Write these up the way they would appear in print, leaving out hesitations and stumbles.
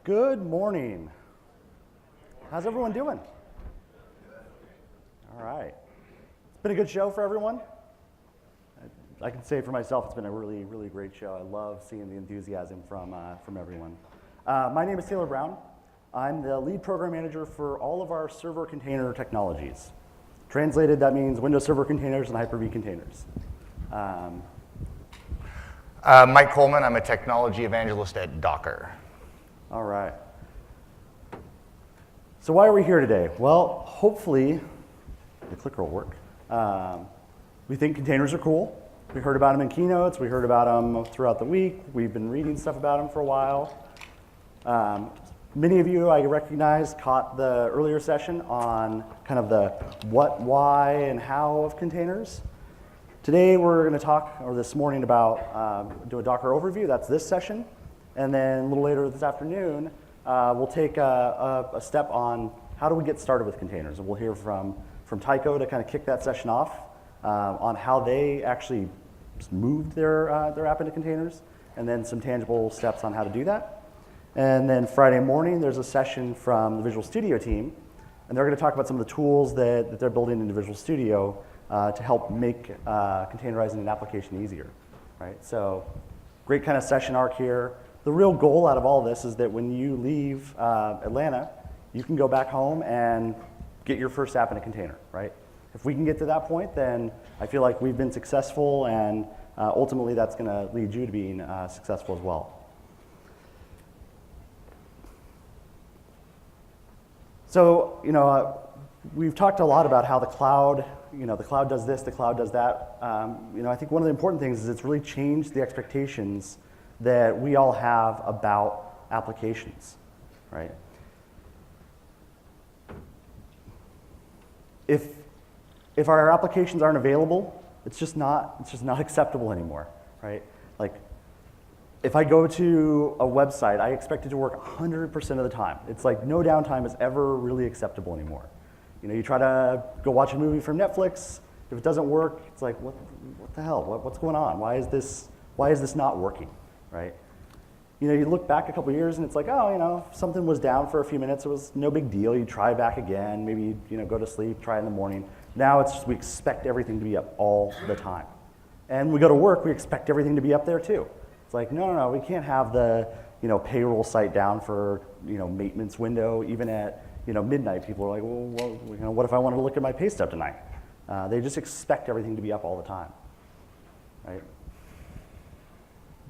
Good morning. How's everyone doing? All right. It's been a good show for everyone. I can say for myself, it's been a really, really great show. I love seeing the enthusiasm from everyone. My name is Taylor Brown. I'm the lead program manager for all of our server container technologies. Translated, that means Windows Server containers and Hyper-V containers. Mike Coleman, I'm a technology evangelist at Docker. All right. So why are we here today? Well, hopefully, the clicker will work. We think containers are cool. We heard about them in keynotes. We heard about them throughout the week. We've been reading stuff about them for a while. Many of you, I recognize, caught the earlier session on kind of the what, why, and how of containers. Today, we're going to talk, or this morning, about do a Docker overview. That's this session. And then a little later this afternoon, we'll take a step on how do we get started with containers. And we'll hear from Tycho to kind of kick that session off on how they actually moved their app into containers, and then some tangible steps on how to do that. And then Friday morning, there's a session from the Visual Studio team, and they're going to talk about some of the tools that they're building into Visual Studio to help make containerizing an application easier, right? So great kind of session arc here. The real goal out of all of this is that when you leave Atlanta, you can go back home and get your first app in a container, right? If we can get to that point, then I feel like we've been successful, and ultimately that's going to lead you to being successful as well. So, we've talked a lot about how the cloud does this, the cloud does that. I think one of the important things is it's really changed the expectations that we all have about applications, right? If our applications aren't available, it's just not acceptable anymore, right? Like, if I go to a website, I expect it to work 100% of the time. It's like no downtime is ever really acceptable anymore. You try to go watch a movie from Netflix. If it doesn't work, it's like, what the hell? What's going on? Why is this not working, right? You look back a couple years and it's like, something was down for a few minutes. It was no big deal. You try back again. Maybe go to sleep, try in the morning. Now it's just we expect everything to be up all the time, and we go to work. We expect everything to be up there too. It's like, no, we can't have the payroll site down for maintenance window even at midnight. People are like, well, what if I want to look at my pay stub tonight? They just expect everything to be up all the time, right?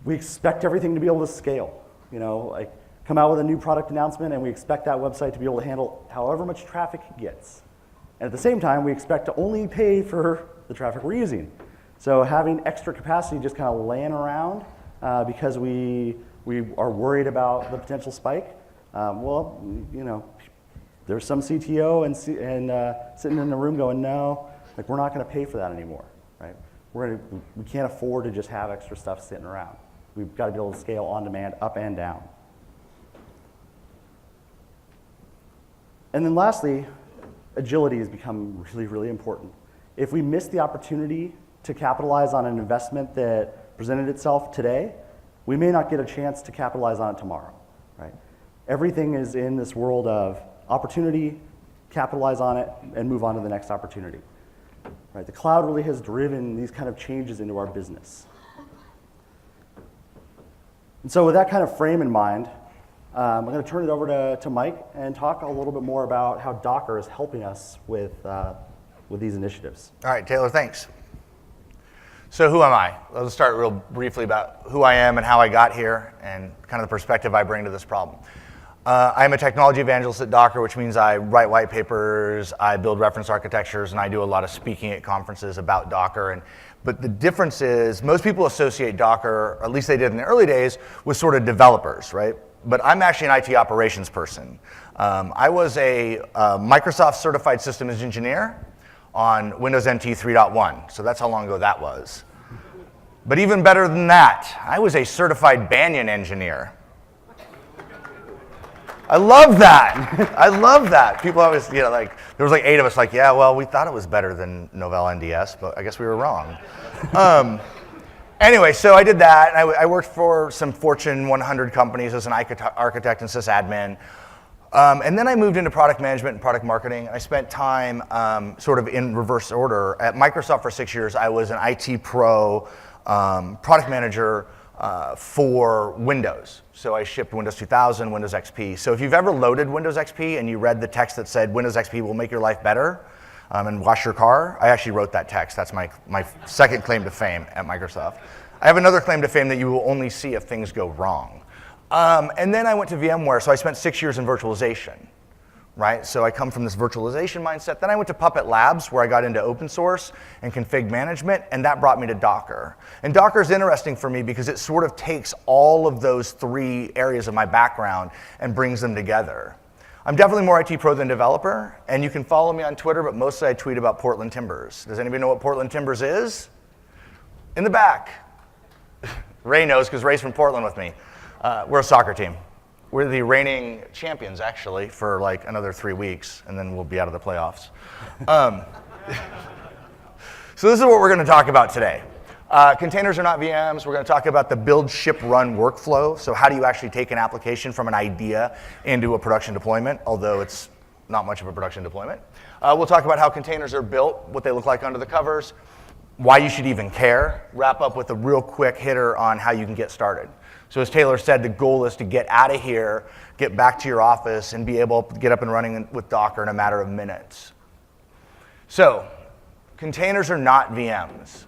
We expect everything to be able to scale. Like come out with a new product announcement, and we expect that website to be able to handle however much traffic it gets. And at the same time, we expect to only pay for the traffic we're using. So having extra capacity just kind of laying around because we are worried about the potential spike, there's some CTO and sitting in the room going, no, like we're not going to pay for that anymore, right? We can't afford to just have extra stuff sitting around. We've got to be able to scale on demand, up and down. And then lastly, agility has become really, really important. If we miss the opportunity to capitalize on an investment that presented itself today, we may not get a chance to capitalize on it tomorrow, right? Everything is in this world of opportunity, capitalize on it, and move on to the next opportunity. Right? The cloud really has driven these kind of changes into our business. And so with that kind of frame in mind, I'm going to turn it over to Mike and talk a little bit more about how Docker is helping us with these initiatives. All right, Taylor, thanks. So who am I? Let's start real briefly about who I am and how I got here and kind of the perspective I bring to this problem. I'm a technology evangelist at Docker, which means I write white papers, I build reference architectures, and I do a lot of speaking at conferences about Docker. But the difference is most people associate Docker, or at least they did in the early days, with sort of developers, right? But I'm actually an IT operations person. I was a Microsoft certified systems engineer on Windows NT 3.1, so that's how long ago that was. But even better than that, I was a certified Banyan engineer. I love that. I love that. People always, there was like 8 of us we thought it was better than Novell NDS, but I guess we were wrong. Anyway, so I did that, and I worked for some Fortune 100 companies as an architect and sysadmin. And then I moved into product management and product marketing. I spent time sort of in reverse order. At Microsoft for 6 years, I was an IT pro, product manager for Windows. So I shipped Windows 2000, Windows XP. So if you've ever loaded Windows XP and you read the text that said Windows XP will make your life better and wash your car, I actually wrote that text. That's my second claim to fame at Microsoft. I have another claim to fame that you will only see if things go wrong. And then I went to VMware, so I spent 6 years in virtualization, right? So I come from this virtualization mindset. Then I went to Puppet Labs, where I got into open source and config management, and that brought me to Docker. And Docker is interesting for me because it sort of takes all of those three areas of my background and brings them together. I'm definitely more IT pro than developer, and you can follow me on Twitter, but mostly I tweet about Portland Timbers. Does anybody know what Portland Timbers is? In the back. Ray knows because Ray's from Portland with me. We're a soccer team. We're the reigning champions, actually, for like another 3 weeks, and then we'll be out of the playoffs. So this is what we're going to talk about today. Containers are not VMs. We're going to talk about the build, ship, run workflow. So how do you actually take an application from an idea into a production deployment, although it's not much of a production deployment. We'll talk about how containers are built, what they look like under the covers, why you should even care, wrap up with a real quick hitter on how you can get started. So as Taylor said, the goal is to get out of here, get back to your office, and be able to get up and running with Docker in a matter of minutes. So containers are not VMs.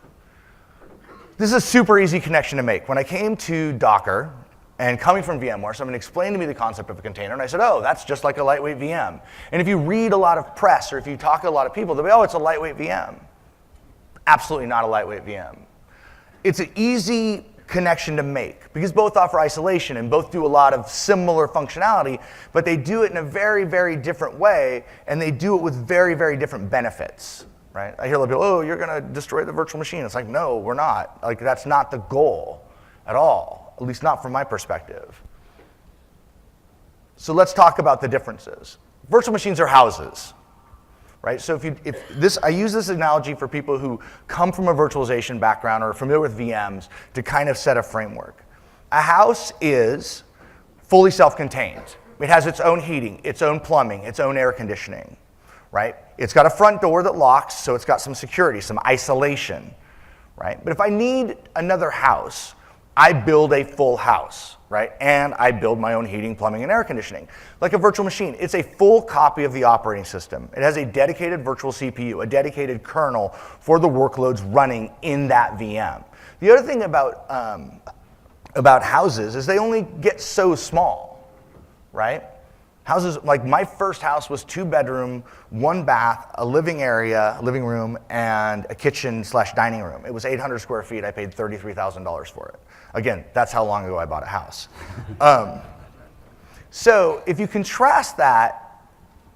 This is a super easy connection to make. When I came to Docker, and coming from VMware, someone explained to me the concept of a container, and I said, oh, that's just like a lightweight VM. And if you read a lot of press, or if you talk to a lot of people, they'll be, oh, it's a lightweight VM. Absolutely not a lightweight VM. It's an easy connection to make, because both offer isolation and both do a lot of similar functionality, but they do it in a very, very different way, and they do it with very, very different benefits. Right? I hear a lot of people, oh, you're going to destroy the virtual machine. It's like, no, we're not. Like, that's not the goal at all, at least not from my perspective. So let's talk about the differences. Virtual machines are houses, right? So I use this analogy for people who come from a virtualization background or are familiar with VMs to kind of set a framework. A house is fully self-contained. It has its own heating, its own plumbing, its own air conditioning. Right? It's got a front door that locks, so it's got some security, some isolation, right? But if I need another house, I build a full house, right? And I build my own heating, plumbing, and air conditioning. Like a virtual machine, it's a full copy of the operating system. It has a dedicated virtual CPU, a dedicated kernel for the workloads running in that VM. The other thing about houses is they only get so small, right? Houses, like my first house was 2-bedroom, 1 bath, a living room, and a kitchen/dining room. It was 800 square feet. I paid $33,000 for it. Again, that's how long ago I bought a house. So if you contrast that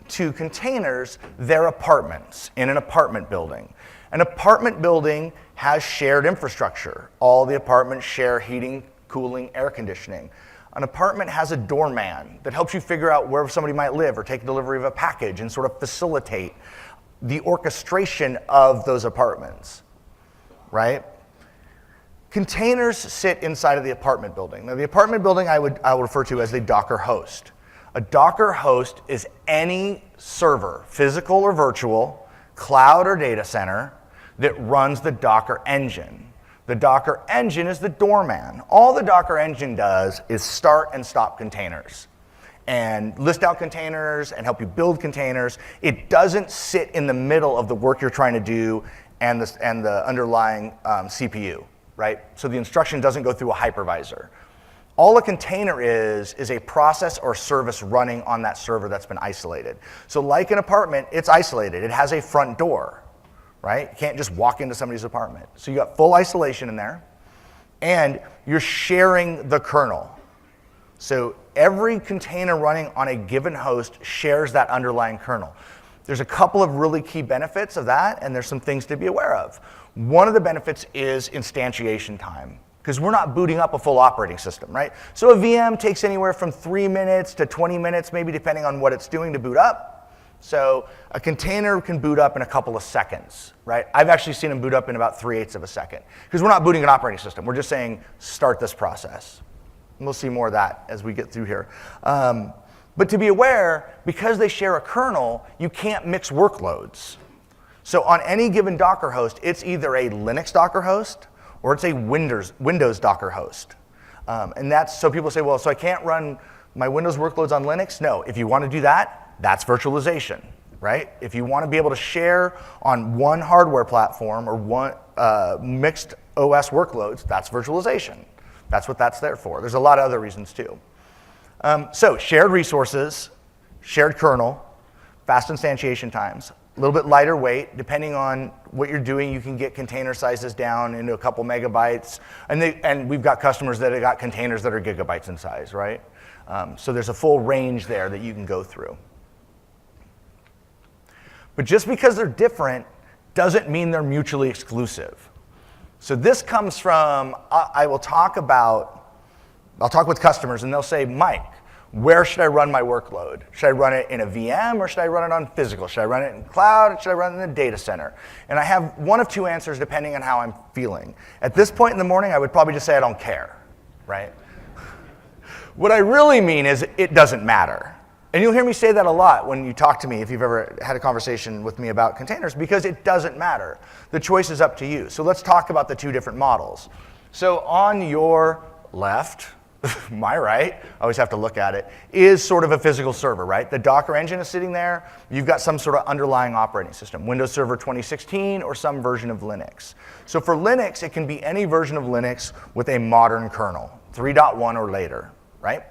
to containers, they're apartments in an apartment building. An apartment building has shared infrastructure. All the apartments share heating, cooling, air conditioning. An apartment has a doorman that helps you figure out where somebody might live or take delivery of a package and sort of facilitate the orchestration of those apartments, right? Containers sit inside of the apartment building. Now, the apartment building I would refer to as the Docker host. A Docker host is any server, physical or virtual, cloud or data center, that runs the Docker engine. The Docker engine is the doorman. All the Docker engine does is start and stop containers and list out containers and help you build containers. It doesn't sit in the middle of the work you're trying to do and the underlying CPU, right? So the instruction doesn't go through a hypervisor. All a container is a process or service running on that server that's been isolated. So like an apartment, it's isolated. It has a front door. Right? You can't just walk into somebody's apartment. So you got full isolation in there, and you're sharing the kernel. So every container running on a given host shares that underlying kernel. There's a couple of really key benefits of that, and there's some things to be aware of. One of the benefits is instantiation time, because we're not booting up a full operating system, right? So a VM takes anywhere from 3 minutes to 20 minutes, maybe depending on what it's doing to boot up. So a container can boot up in a couple of seconds, right? I've actually seen them boot up in about 3/8 of a second. Because we're not booting an operating system. We're just saying, start this process. And we'll see more of that as we get through here. But to be aware, because they share a kernel, you can't mix workloads. So on any given Docker host, it's either a Linux Docker host or it's a Windows Docker host. And that's, so people say, well, so I can't run my Windows workloads on Linux? No, if you want to do that, that's virtualization, right? If you want to be able to share on one hardware platform or one mixed OS workloads, that's virtualization. That's what that's there for. There's a lot of other reasons too. So shared resources, shared kernel, fast instantiation times, a little bit lighter weight. Depending on what you're doing, you can get container sizes down into a couple megabytes. And we've got customers that have got containers that are gigabytes in size, right? So there's a full range there that you can go through. But just because they're different doesn't mean they're mutually exclusive. So this comes from, I'll talk with customers and they'll say, Mike, where should I run my workload? Should I run it in a VM or should I run it on physical? Should I run it in cloud or should I run it in a data center? And I have one of two answers depending on how I'm feeling. At this point in the morning, I would probably just say I don't care, right? What I really mean is it doesn't matter. And you'll hear me say that a lot when you talk to me, if you've ever had a conversation with me about containers, because it doesn't matter. The choice is up to you. So let's talk about the two different models. So on your left, my right, I always have to look at it, is sort of a physical server, right? The Docker engine is sitting there. You've got some sort of underlying operating system, Windows Server 2016 or some version of Linux. So for Linux, it can be any version of Linux with a modern kernel, 3.1 or later, right?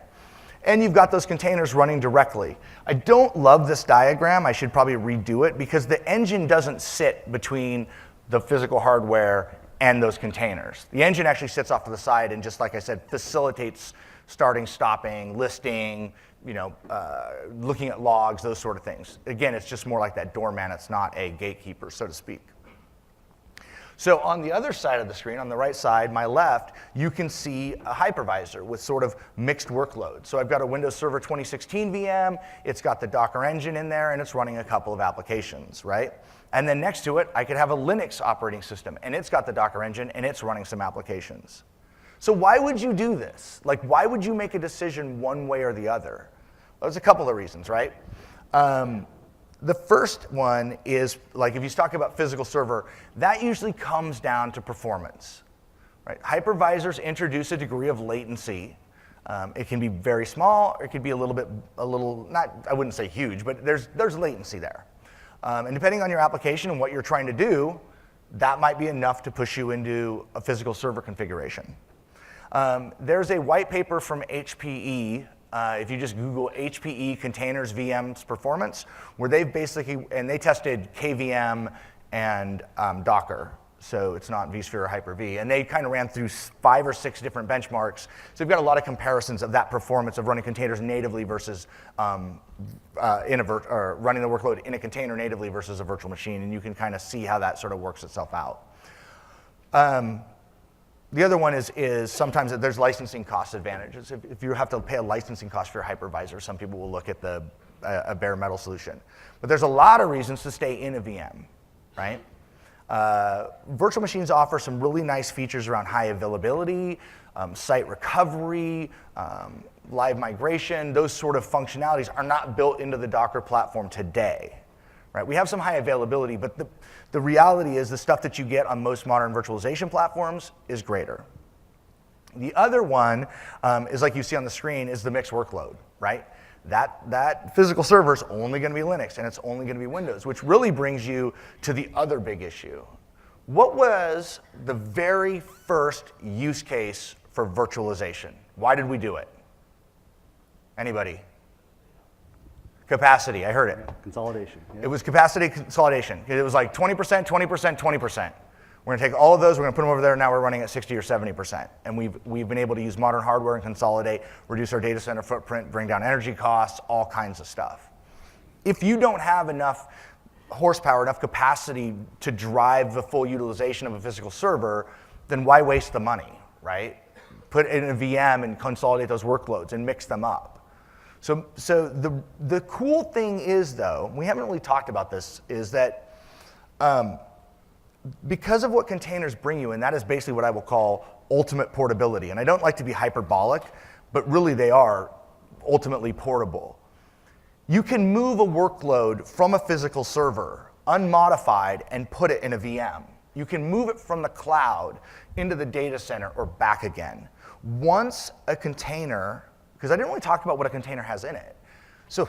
And you've got those containers running directly. I don't love this diagram. I should probably redo it because the engine doesn't sit between the physical hardware and those containers. The engine actually sits off to the side and just like I said, facilitates starting, stopping, listing, looking at logs, those sort of things. Again, it's just more like that doorman. It's not a gatekeeper, so to speak. So on the other side of the screen, on the right side, my left, you can see a hypervisor with sort of mixed workload. So I've got a Windows Server 2016 VM, it's got the Docker engine in there, and it's running a couple of applications, right? And then next to it, I could have a Linux operating system, and it's got the Docker engine, and it's running some applications. So why would you do this? Like, why would you make a decision one way or the other? Well, there's a couple of reasons, right? The first one is, like if you talk about physical server, that usually comes down to performance, right? Hypervisors introduce a degree of latency. It can be very small, or it could be a little, not, I wouldn't say huge, but there's latency there. And depending on your application and what you're trying to do, that might be enough to push you into a physical server configuration. There's a white paper from HPE. If you just Google HPE containers VMs performance, where they've basically, and they tested KVM and Docker, so it's not vSphere or Hyper-V, and they kind of ran through 5 or 6 different benchmarks. So you've got a lot of comparisons of that performance of running containers natively versus running the workload in a container natively versus a virtual machine, and you can kind of see how that sort of works itself out. The other one is sometimes there's licensing cost advantages. If you have to pay a licensing cost for your hypervisor, some people will look at a bare metal solution. But there's a lot of reasons to stay in a VM, right? Virtual machines offer some really nice features around high availability, site recovery, live migration. Those sort of functionalities are not built into the Docker platform today. Right? We have some high availability, but the reality is the stuff that you get on most modern virtualization platforms is greater. The other one is like you see on the screen is the mixed workload, right? That physical server is only going to be Linux and it's only going to be Windows, which really brings you to the other big issue. What was the very first use case for virtualization? Why did we do it? Anybody? Capacity, I heard it. Consolidation. Yeah. It was capacity consolidation. It was like 20%, 20%, 20%. We're going to take all of those, we're going to put them over there, and now we're running at 60 or 70%. And we've been able to use modern hardware and consolidate, reduce our data center footprint, bring down energy costs, all kinds of stuff. If you don't have enough horsepower, enough capacity to drive the full utilization of a physical server, then why waste the money, right? Put it in a VM and consolidate those workloads and mix them up. So the cool thing is, though, we haven't really talked about this, is that because of what containers bring you, and that is basically what I will call ultimate portability. And I don't like to be hyperbolic, but really they are ultimately portable. You can move a workload from a physical server, unmodified, and put it in a VM. You can move it from the cloud into the data center or back again. Once a container, because I didn't really talk about what a container has in it. So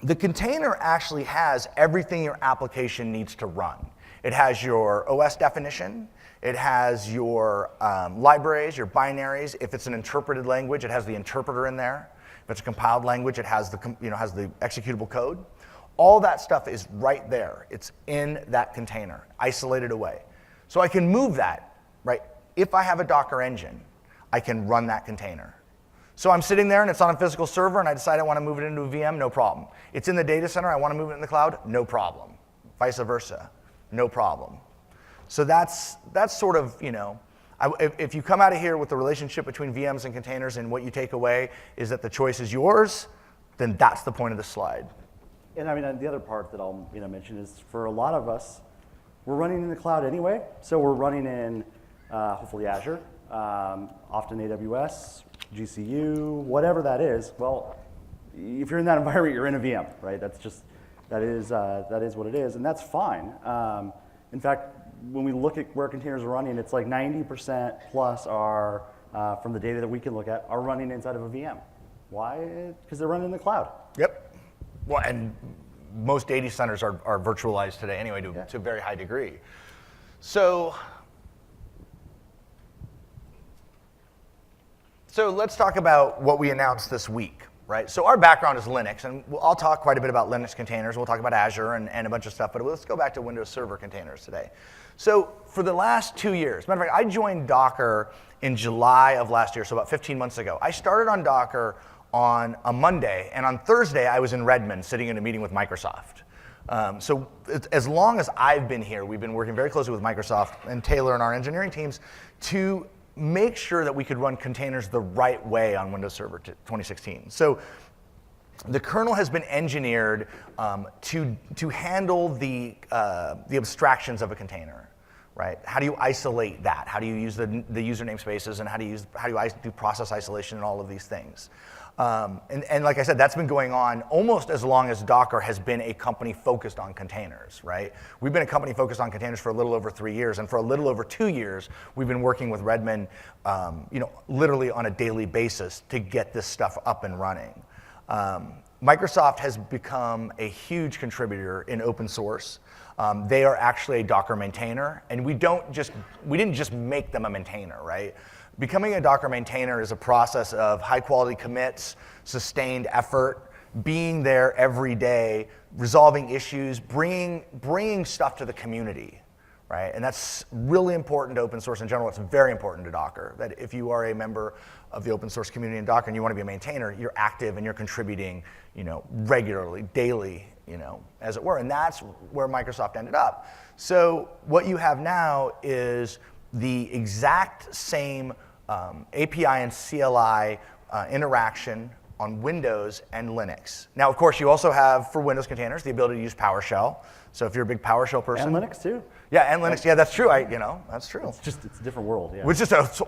the container actually has everything your application needs to run. It has your OS definition. It has your libraries, your binaries. If it's an interpreted language, it has the interpreter in there. If it's a compiled language, it has the executable code. All that stuff is right there. It's in that container, isolated away. So I can move that, right? If I have a Docker engine, I can run that container. So I'm sitting there and it's on a physical server and I decide I want to move it into a VM, no problem. It's in the data center, I want to move it in the cloud, no problem. Vice versa, no problem. So that's sort of, if you come out of here with the relationship between VMs and containers and what you take away is that the choice is yours, then that's the point of the slide. And I mean, the other part that I'll mention is for a lot of us, we're running in the cloud anyway. So we're running in hopefully Azure, often AWS, GCU, whatever that is. Well, if you're in that environment, you're in a VM, right? That is what it is, and that's fine. In fact, when we look at where containers are running, it's like 90% plus are, from the data that we can look at, are running inside of a VM. Why? Because they're running in the cloud. Yep. Well, and most data centers are virtualized today anyway to a very high degree. So let's talk about what we announced this week, right? So our background is Linux, and I'll talk quite a bit about Linux containers. We'll talk about Azure and a bunch of stuff, but let's go back to Windows Server containers today. So for the last 2 years, matter of fact, I joined Docker in July of last year, so about 15 months ago. I started on Docker on a Monday, and on Thursday I was in Redmond sitting in a meeting with Microsoft. So as long as I've been here, we've been working very closely with Microsoft and Taylor and our engineering teams to make sure that we could run containers the right way on Windows Server 2016. So the kernel has been engineered to handle the abstractions of a container, right? How do you isolate that? How do you use the user namespaces, and how do you do process isolation and all of these things? And like I said, that's been going on almost as long as Docker has been a company focused on containers, right? We've been a company focused on containers for a little over 3 years, and for a little over 2 years, we've been working with Redmond, literally on a daily basis to get this stuff up and running. Microsoft has become a huge contributor in open source. They are actually a Docker maintainer, and we didn't just make them a maintainer, right? Becoming a Docker maintainer is a process of high quality commits, sustained effort, being there every day, resolving issues, bringing stuff to the community, right? And that's really important to open source in general. It's very important to Docker, that if you are a member of the open source community in Docker and you want to be a maintainer, you're active and you're contributing, regularly, daily, as it were. And that's where Microsoft ended up. So what you have now is the exact same API and CLI interaction on Windows and Linux. Now, of course, you also have, for Windows containers, the ability to use PowerShell. So if you're a big PowerShell person. And Linux, too. Yeah, and Linux. Yeah, that's true. That's true. It's a different world, yeah.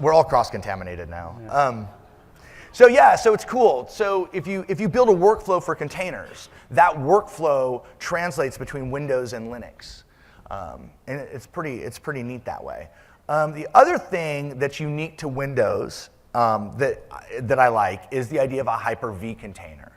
We're all cross-contaminated now. Yeah. So it's cool. So if you build a workflow for containers, that workflow translates between Windows and Linux. And it's pretty neat that way. The other thing that's unique to Windows that I like is the idea of a Hyper-V container.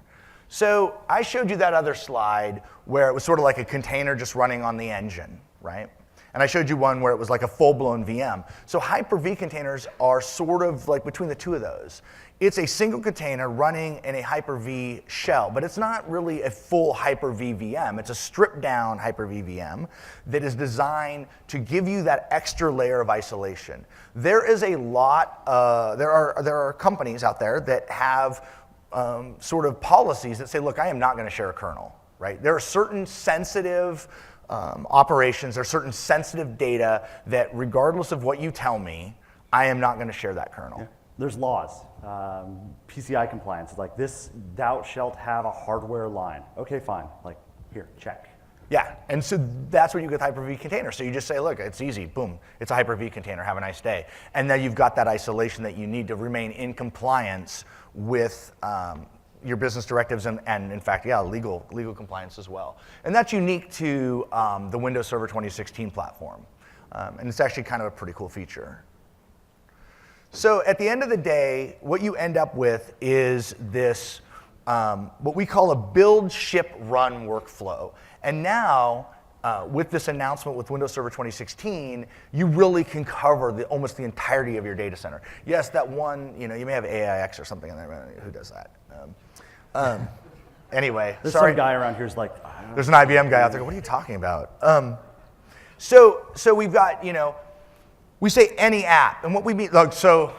So I showed you that other slide where it was sort of like a container just running on the engine, right? And I showed you one where it was like a full-blown VM. So Hyper-V containers are sort of like between the two of those. It's a single container running in a Hyper-V shell, but it's not really a full Hyper-V VM. It's a stripped-down Hyper-V VM that is designed to give you that extra layer of isolation. There is a lot. There are companies out there that have sort of policies that say, look, I am not going to share a kernel, right? There are certain sensitive operations, there are certain sensitive data that regardless of what you tell me, I am not going to share that kernel. Yeah. There's laws. PCI compliance. It's like this, thou shalt have a hardware line. Okay, fine. Like, here, check. Yeah, and so that's what you get with Hyper-V container. So you just say, look, it's easy, boom, it's a Hyper-V container, have a nice day. And then you've got that isolation that you need to remain in compliance with your business directives and in fact, yeah, legal compliance as well. And that's unique to the Windows Server 2016 platform. And it's actually kind of a pretty cool feature. So at the end of the day, what you end up with is this, what we call a build, ship, run workflow. And now, with this announcement with Windows Server 2016, you really can cover almost the entirety of your data center. Yes, that one, you may have AIX or something in there. Who does that? Anyway, There's sorry. some guy around here who's like, There's an IBM guy out there. What are you talking about? So we've got, we say any app, and what we mean, like, so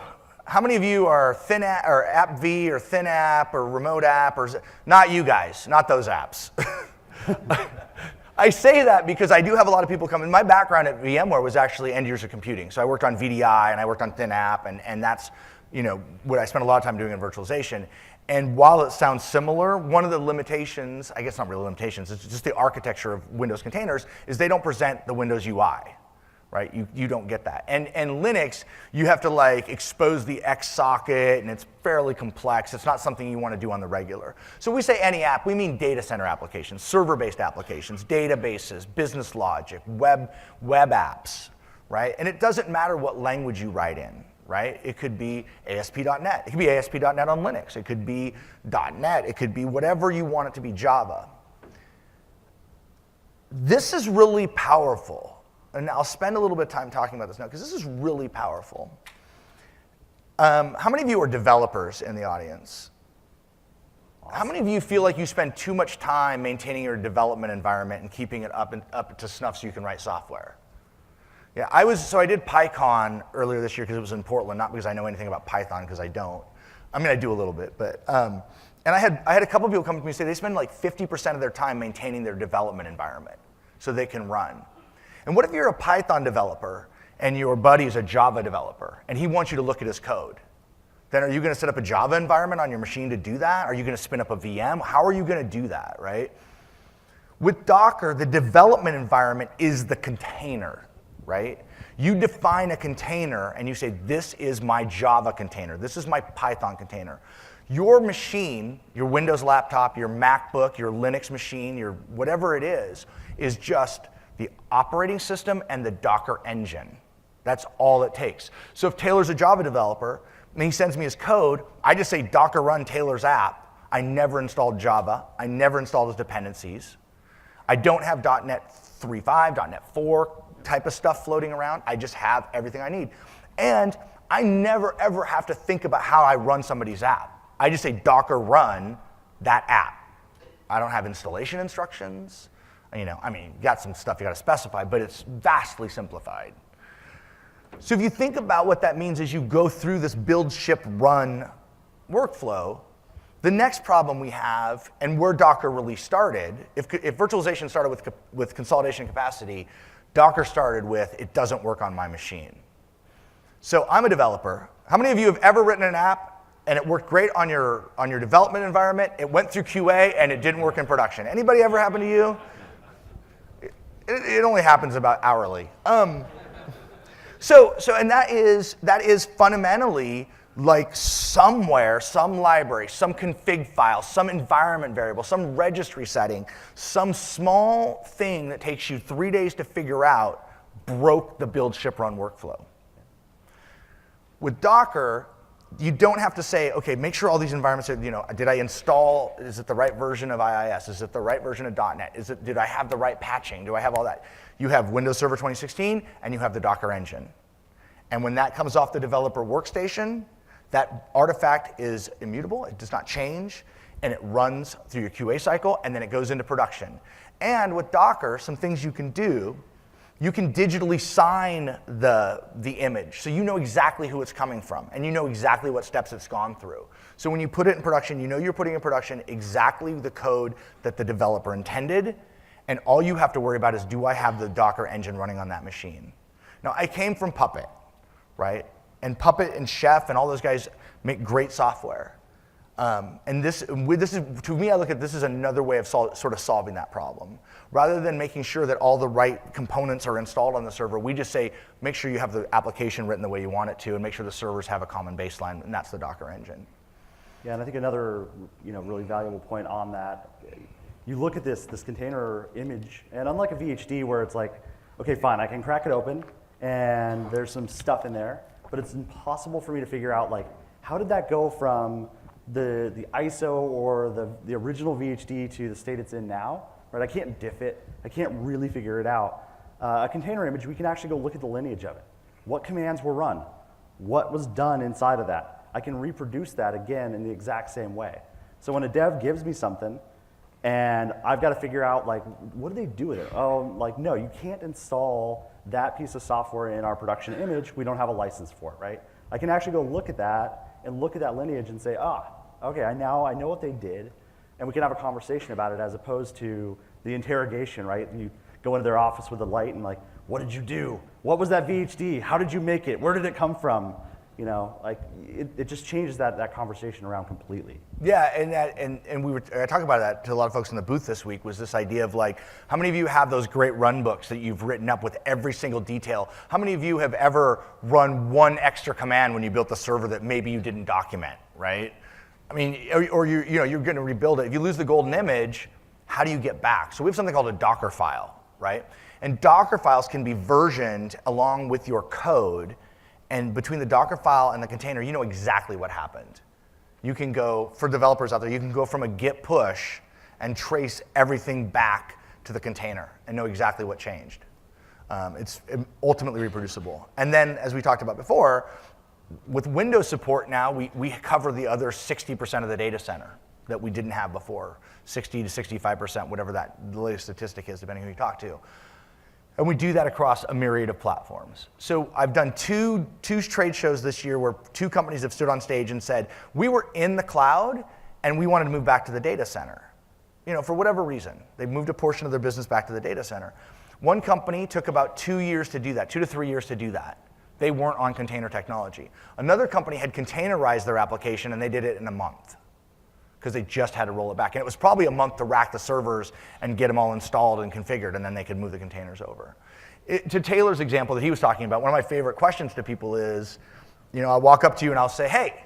how many of you are Thin App or AppV or Thin App or Remote App or not you guys, not those apps. I say that because I do have a lot of people come in. My background at VMware was actually end user computing. So I worked on VDI and I worked on Thin App, and that's what I spent a lot of time doing in virtualization. And while it sounds similar, one of the limitations, I guess not really limitations, it's just the architecture of Windows containers, is they don't present the Windows UI. Right, you don't get that. And Linux, you have to like expose the X socket, and it's fairly complex. It's not something you want to do on the regular. So we say any app, we mean data center applications, server-based applications, databases, business logic, web apps, right? And it doesn't matter what language you write in, right? It could be ASP.NET. It could be ASP.NET on Linux. It could be .NET. It could be whatever you want it to be, Java. This is really powerful. And I'll spend a little bit of time talking about this now because this is really powerful. How many of you are developers in the audience? Awesome. How many of you feel like you spend too much time maintaining your development environment and keeping it up to snuff so you can write software? Yeah, I did PyCon earlier this year because it was in Portland, not because I know anything about Python, because I don't. I mean, I do a little bit, but and I had a couple people come to me and say they spend like 50% of their time maintaining their development environment so they can run. And what if you're a Python developer and your buddy is a Java developer and he wants you to look at his code? Then are you going to set up a Java environment on your machine to do that? Are you going to spin up a VM? How are you going to do that, right? With Docker, the development environment is the container, right? You define a container and you say, this is my Java container. This is my Python container. Your machine, your Windows laptop, your MacBook, your Linux machine, your whatever it is just the operating system and the Docker engine. That's all it takes. So if Taylor's a Java developer and he sends me his code, I just say Docker run Taylor's app. I never installed Java. I never installed his dependencies. I don't have .NET 3.5, .NET 4 type of stuff floating around. I just have everything I need. And I never ever have to think about how I run somebody's app. I just say Docker run that app. I don't have installation instructions. You got some stuff you got to specify, but it's vastly simplified. So if you think about what that means as you go through this build, ship, run workflow, the next problem we have, and where Docker really started, if virtualization started with consolidation capacity, Docker started with, it doesn't work on my machine. So I'm a developer. How many of you have ever written an app and it worked great on your development environment, it went through QA, and it didn't work in production? Anybody ever happen to you? It only happens about hourly. So that is fundamentally like somewhere, some library, some config file, some environment variable, some registry setting, some small thing that takes you 3 days to figure out broke the build, ship, run workflow. With Docker, you don't have to say, okay, make sure all these environments are, did I install, is it the right version of IIS? Is it the right version of .NET? Did I have the right patching? Do I have all that? You have Windows Server 2016 and you have the Docker engine. And when that comes off the developer workstation, that artifact is immutable, it does not change, and it runs through your QA cycle, and then it goes into production. And with Docker, some things you can do, you can digitally sign the image, so you know exactly who it's coming from, and you know exactly what steps it's gone through. So when you put it in production, you know you're putting in production exactly the code that the developer intended, and all you have to worry about is, do I have the Docker engine running on that machine? Now, I came from Puppet, right? And Puppet and Chef and all those guys, make great software. And this is, to me, I look at this as another way of sort of solving that problem. Rather than making sure that all the right components are installed on the server, we just say, make sure you have the application written the way you want it to, and make sure the servers have a common baseline, and that's the Docker engine. Yeah, and I think another really valuable point on that, you look at this container image, and unlike a VHD where it's like, okay, fine, I can crack it open, and there's some stuff in there, but it's impossible for me to figure out, like, how did that go from the ISO or the original VHD to the state it's in now, right? I can't diff it. I can't really figure it out. A container image, we can actually go look at the lineage of it. What commands were run? What was done inside of that? I can reproduce that again in the exact same way. So when a dev gives me something and I've got to figure out, like, what do they do with it? Oh, like, no, you can't install that piece of software in our production image. We don't have a license for it, right? I can actually go look at that and look at that lineage and say, okay, I know what they did, and we can have a conversation about it as opposed to the interrogation, right? You go into their office with a light and like, what did you do? What was that VHD? How did you make it? Where did it come from? Like it just changes that conversation around completely. Yeah, and I talked about that to a lot of folks in the booth this week, was this idea of like, how many of you have those great run books that you've written up with every single detail? How many of you have ever run one extra command when you built the server that maybe you didn't document, right? I mean, or you're going to rebuild it. If you lose the golden image, how do you get back? So we have something called a Docker file, right? And Docker files can be versioned along with your code. And between the Docker file and the container, you know exactly what happened. You can go, for developers out there, you can go from a git push and trace everything back to the container and know exactly what changed. It's ultimately reproducible. And then, as we talked about before, with Windows support now, we cover the other 60% of the data center that we didn't have before, 60 to 65%, whatever the latest statistic is, depending on who you talk to. And we do that across a myriad of platforms. So I've done two trade shows this year where two companies have stood on stage and said, we were in the cloud and we wanted to move back to the data center. For whatever reason, they moved a portion of their business back to the data center. One company took about 2 years to do that, 2 to 3 years to do that. They weren't on container technology. Another company had containerized their application and they did it in a month because they just had to roll it back. And it was probably a month to rack the servers and get them all installed and configured, and then they could move the containers over. To Taylor's example that he was talking about, one of my favorite questions to people is, I'll walk up to you and I'll say, hey,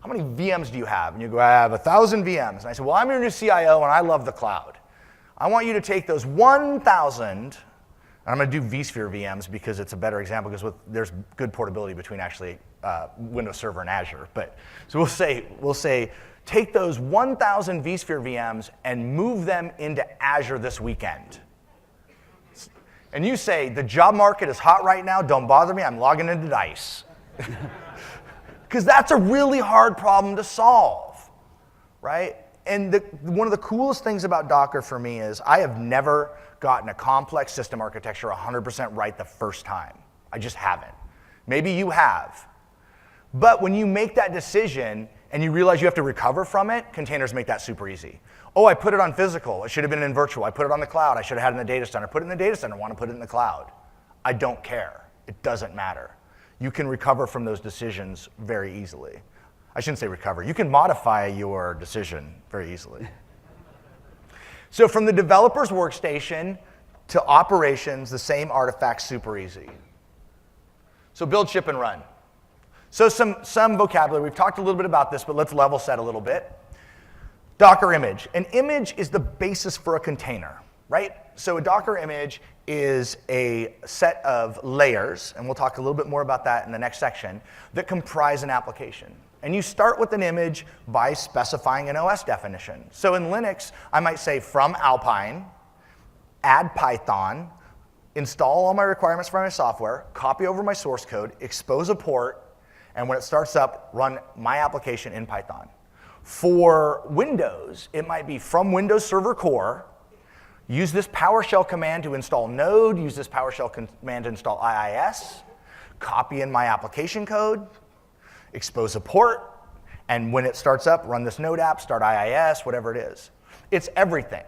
how many VMs do you have? And you go, I have 1,000 VMs. And I say, well, I'm your new CIO and I love the cloud. I want you to take those 1,000, I'm going to do vSphere VMs because it's a better example because there's good portability between actually Windows Server and Azure. So we'll say, take those 1,000 vSphere VMs and move them into Azure this weekend. And you say, the job market is hot right now, don't bother me, I'm logging into DICE. Because that's a really hard problem to solve, right? And one of the coolest things about Docker for me is I have never gotten a complex system architecture 100% right the first time. I just haven't. Maybe you have. But when you make that decision and you realize you have to recover from it, containers make that super easy. Oh, I put it on physical. It should have been in virtual. I put it on the cloud. I should have had it in the data center. Put it in the data center. Want to put it in the cloud. I don't care. It doesn't matter. You can recover from those decisions very easily. I shouldn't say recover. You can modify your decision very easily. So from the developer's workstation to operations, the same artifact's super easy. So build, ship, and run. So some vocabulary. We've talked a little bit about this, but let's level set a little bit. Docker image. An image is the basis for a container, right? So a Docker image is a set of layers, and we'll talk a little bit more about that in the next section, that comprise an application. And you start with an image by specifying an OS definition. So in Linux, I might say from Alpine, add Python, install all my requirements for my software, copy over my source code, expose a port, and when it starts up, run my application in Python. For Windows, it might be from Windows Server Core, use this PowerShell command to install Node, use this PowerShell command to install IIS, copy in my application code, expose a port, and when it starts up, run this Node app, start IIS, whatever it is. It's everything.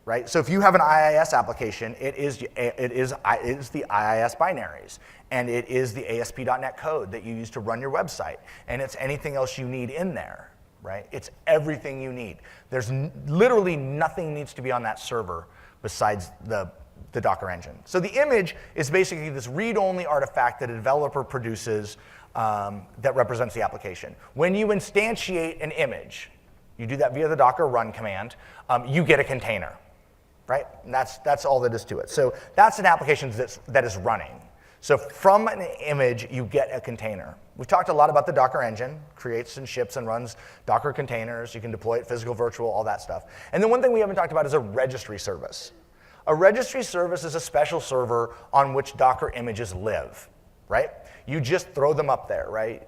right? So if you have an IIS application, it is the IIS binaries, and it is the ASP.NET code that you use to run your website, and it's anything else you need in there, right? It's everything you need. There's literally nothing needs to be on that server besides the Docker engine. So the image is basically this read-only artifact that a developer produces that represents the application. When you instantiate an image, you do that via the Docker run command, you get a container, right? And that's all that is to it. So that's an application that is running. So from an image, you get a container. We've talked a lot about the Docker engine, creates and ships and runs Docker containers. You can deploy it physical, virtual, all that stuff. And then one thing we haven't talked about is a registry service. A registry service is a special server on which Docker images live, right? You just throw them up there, right?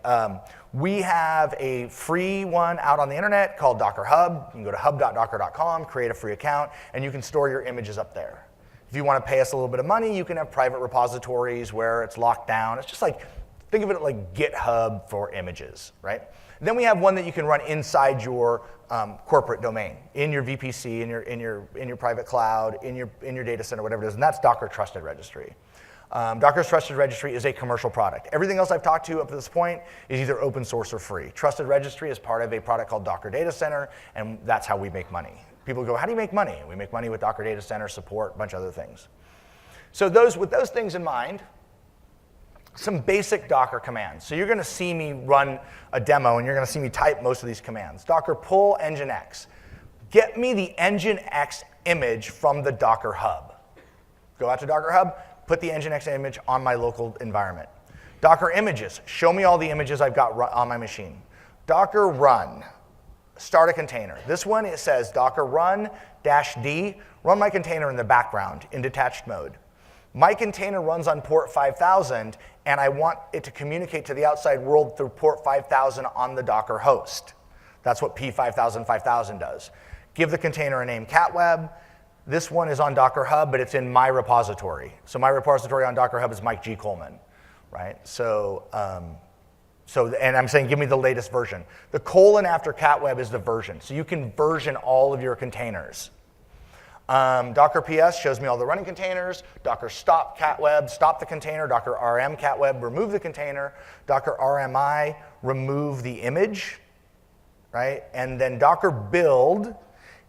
We have a free one out on the internet called Docker Hub. You can go to hub.docker.com, create a free account, and you can store your images up there. If you want to pay us a little bit of money, you can have private repositories where it's locked down. It's just like, think of it like GitHub for images, right? Then we have one that you can run inside your corporate domain, in your VPC, in your private cloud, in your data center, whatever it is, and that's Docker Trusted Registry. Docker's Trusted Registry is a commercial product. Everything else I've talked to up to this point is either open source or free. Trusted Registry is part of a product called Docker Data Center, and that's how we make money. People go, how do you make money? We make money with Docker Data Center, support, a bunch of other things. So with those things in mind, some basic Docker commands. So you're going to see me run a demo, and you're going to see me type most of these commands. Docker pull nginx. Get me the nginx image from the Docker Hub. Go out to Docker Hub, put the nginx image on my local environment. Docker images. Show me all the images I've got on my machine. Docker run. Start a container. This one, it says Docker run -d. Run my container in the background in detached mode. My container runs on port 5000, and I want it to communicate to the outside world through port 5000 on the Docker host. That's what P5000 does. Give the container a name, catweb. This one is on Docker Hub, but it's in my repository. So my repository on Docker Hub is Mike G. Coleman, right? And I'm saying give me the latest version. The colon after catweb is the version. So you can version all of your containers. Docker PS shows me all the running containers. Docker stop catweb, stop the container. Docker RM catweb, remove the container. Docker RMI, remove the image, right? And then Docker build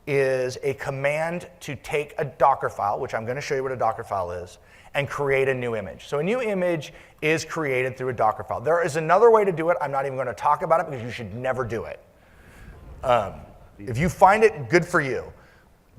is a command to take a Docker file, which I'm going to show you what a Docker file is, and create a new image. So a new image is created through a Docker file. There is another way to do it. I'm not even going to talk about it because you should never do it. If you find it, good for you.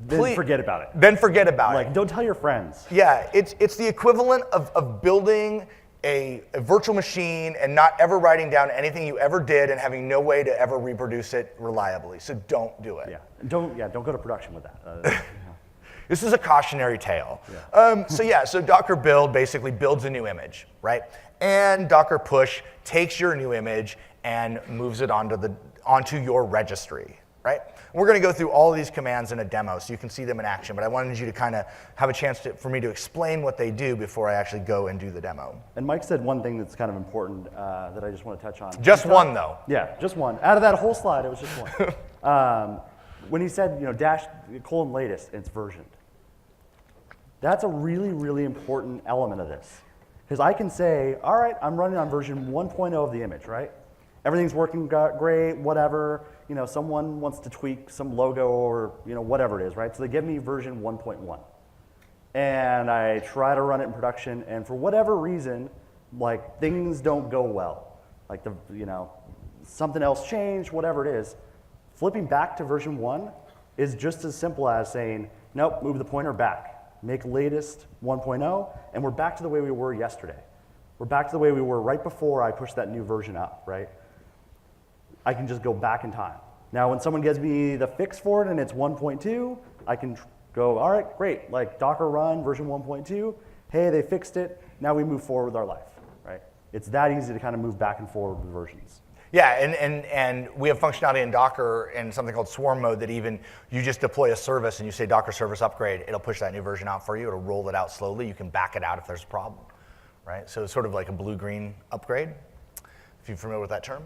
Then forget about it. Then forget about it. Like, don't tell your friends. Yeah, it's the equivalent of building a virtual machine and not ever writing down anything you ever did and having no way to ever reproduce it reliably. So don't do it. Yeah, don't go to production with that. This is a cautionary tale. Yeah. So Docker build basically builds a new image, right? And Docker push takes your new image and moves it onto your registry, right? We're going to go through all of these commands in a demo so you can see them in action, but I wanted you to kind of have a chance for me to explain what they do before I actually go and do the demo. And Mike said one thing that's kind of important that I just want to touch on. Just one, though. Yeah, just one. Out of that whole slide, it was just one. When he said, -- latest, it's versioned. That's a really, really important element of this. Because I can say, all right, I'm running on version 1.0 of the image, right? Everything's working great, whatever. Someone wants to tweak some logo or whatever it is, right? So they give me version 1.1. And I try to run it in production, and for whatever reason, like things don't go well. Like something else changed, whatever it is. Flipping back to version 1 is just as simple as saying, nope, move the pointer back. Make latest 1.0, and we're back to the way we were yesterday. We're back to the way we were right before I pushed that new version up, right? I can just go back in time. Now, when someone gives me the fix for it and it's 1.2, I can go, all right, great, like Docker run version 1.2. Hey, they fixed it. Now we move forward with our life, right? It's that easy to kind of move back and forward with versions. Yeah, and we have functionality in Docker in something called swarm mode that even you just deploy a service and you say Docker service upgrade, it'll push that new version out for you. It'll roll it out slowly. You can back it out if there's a problem, right? So it's sort of like a blue-green upgrade, if you're familiar with that term.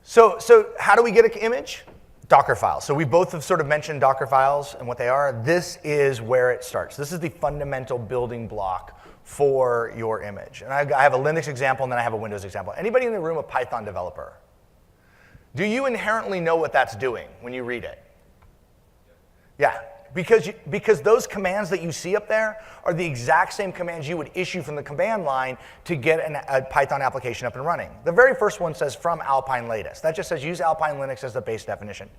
So how do we get an image? Docker files. So we both have sort of mentioned Docker files and what they are. This is where it starts. This is the fundamental building block for your image. And I have a Linux example, and then I have a Windows example. Anybody in the room a Python developer? Do you inherently know what that's doing when you read it? Yeah, because those commands that you see up there are the exact same commands you would issue from the command line to get a Python application up and running. The very first one says from Alpine Latest. That just says use Alpine Linux as the base definition.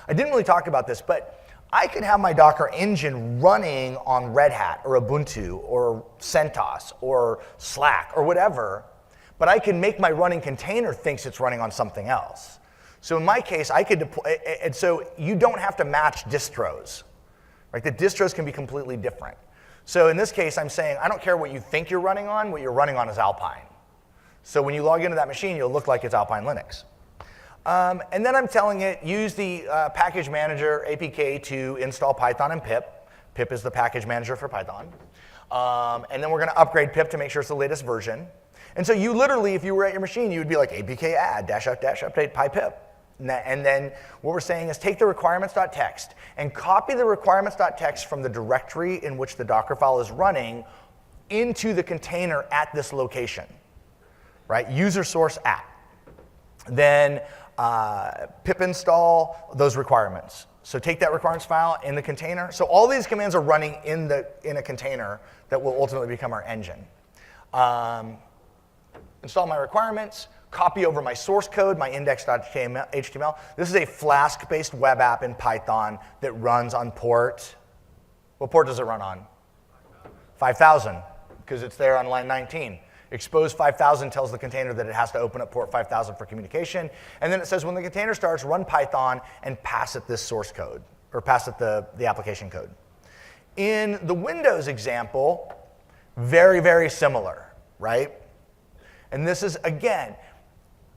I didn't really talk about this, but I could have my Docker engine running on Red Hat or Ubuntu or CentOS or Slack or whatever, but I can make my running container thinks it's running on something else. So in my case, I could deploy, and so you don't have to match distros. Right? The distros can be completely different. So in this case, I'm saying, I don't care what you think you're running on, what you're running on is Alpine. So when you log into that machine, you'll look like it's Alpine Linux. And then I'm telling it, use the package manager APK to install Python and pip. Pip is the package manager for Python. And then we're going to upgrade pip to make sure it's the latest version. And so you literally, if you were at your machine, you would be like apk add -update pypip. And then what we're saying is take the requirements.txt and copy the requirements.txt from the directory in which the Docker file is running into the container at this location, right? User source at. Then pip install those requirements. So take that requirements file in the container. So all these commands are running in a container that will ultimately become our engine. Install my requirements. Copy over my source code, my index.html. This is a Flask-based web app in Python that runs on port. What port does it run on? 5000, because it's there on line 19. Expose 5000 tells the container that it has to open up port 5000 for communication. And then it says when the container starts, run Python and pass it this source code, or pass it the application code. In the Windows example, very, very similar, right? And this is, again,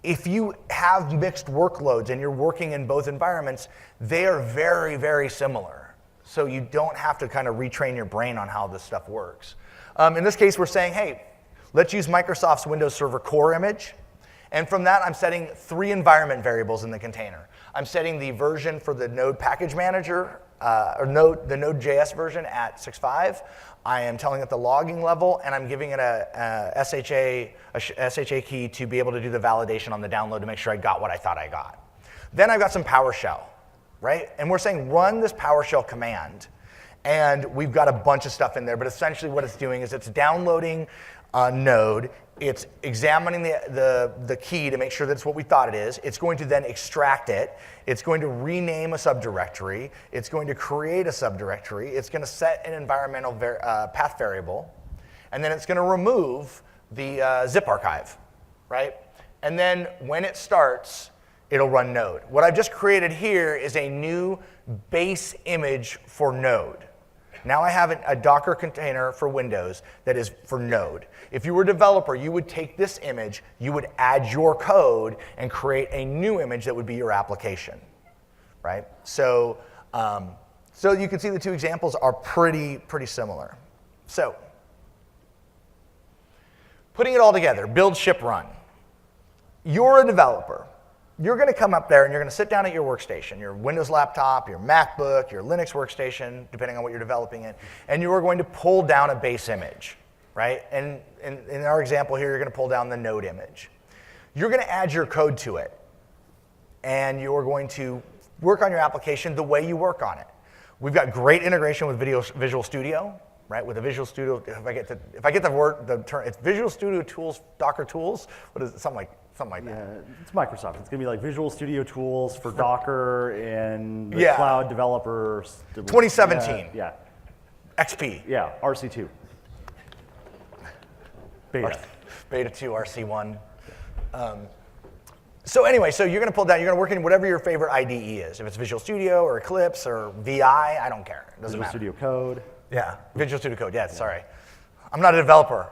if you have mixed workloads and you're working in both environments, they are very, very similar. So you don't have to kind of retrain your brain on how this stuff works. In this case, we're saying, hey, let's use Microsoft's Windows Server core image. And from that, I'm setting 3 environment variables in the container. I'm setting the version for the Node package manager, the Node.js version at 6.5. I am telling it the logging level, and I'm giving it a SHA key to be able to do the validation on the download to make sure I got what I thought I got. Then I've got some PowerShell, right? And we're saying run this PowerShell command. And we've got a bunch of stuff in there, but essentially what it's doing is it's downloading Node. It's examining the key to make sure that's what we thought it is. It's going to then extract it. It's going to rename a subdirectory. It's going to create a subdirectory. It's going to set an environmental path variable. And then it's going to remove the zip archive, right? And then when it starts, it'll run Node. What I've just created here is a new base image for Node. Now I have a Docker container for Windows that is for Node. If you were a developer, you would take this image, you would add your code, and create a new image that would be your application, right? So, so you can see the 2 examples are pretty similar. So, putting it all together, build, ship, run. You're a developer. You're going to come up there and you're going to sit down at your workstation, your Windows laptop, your MacBook, your Linux workstation, depending on what you're developing in, and you are going to pull down a base image, right? And in our example here, you're going to pull down the Node image. You're going to add your code to it, and you're going to work on your application the way you work on it. We've got great integration with Visual Studio, right? With the Visual Studio, if I get the term, it's Visual Studio Tools, Docker Tools. What is it? Something like that. Yeah, it's Microsoft. It's going to be like Visual Studio Tools for Docker and the cloud developers. 2017. Yeah. XP. Yeah, RC2. Beta. Beta 2, RC1. So anyway, so you're going to pull down, you're going to work in whatever your favorite IDE is. If it's Visual Studio or Eclipse or VI, I don't care. It doesn't matter. Visual Studio Code. Yeah, Visual Studio Code. Yeah, sorry. I'm not a developer.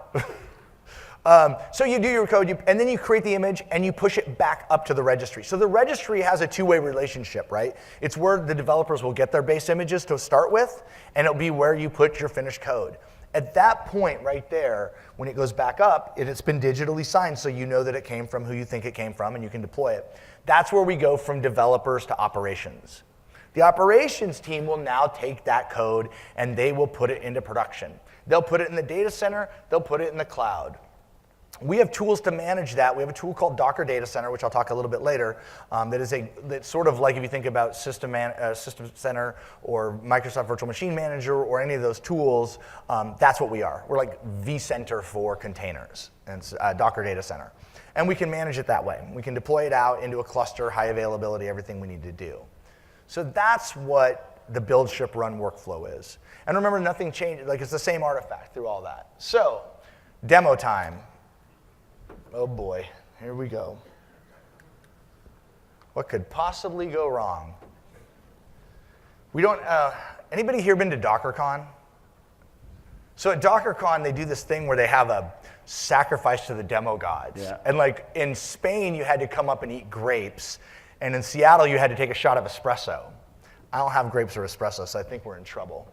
So you do your code, and then you create the image, and you push it back up to the registry. So the registry has a 2-way relationship, right? It's where the developers will get their base images to start with, and it'll be where you put your finished code. At that point right there, when it goes back up, it's been digitally signed so you know that it came from who you think it came from and you can deploy it. That's where we go from developers to operations. The operations team will now take that code and they will put it into production. They'll put it in the data center, they'll put it in the cloud. We have tools to manage that. We have a tool called Docker Data Center, which I'll talk a little bit later, that's sort of like if you think about System Center or Microsoft Virtual Machine Manager or any of those tools, that's what we are. We're like vCenter for containers, and it's Docker Data Center. And we can manage it that way. We can deploy it out into a cluster, high availability, everything we need to do. So that's what the build, ship, run workflow is. And remember, nothing changed. Like, it's the same artifact through all that. So, demo time. Oh boy, here we go. What could possibly go wrong? We don't, anybody here been to DockerCon? So at DockerCon, they do this thing where they have a sacrifice to the demo gods. Yeah. And like in Spain, you had to come up and eat grapes. And in Seattle, you had to take a shot of espresso. I don't have grapes or espresso, so I think we're in trouble.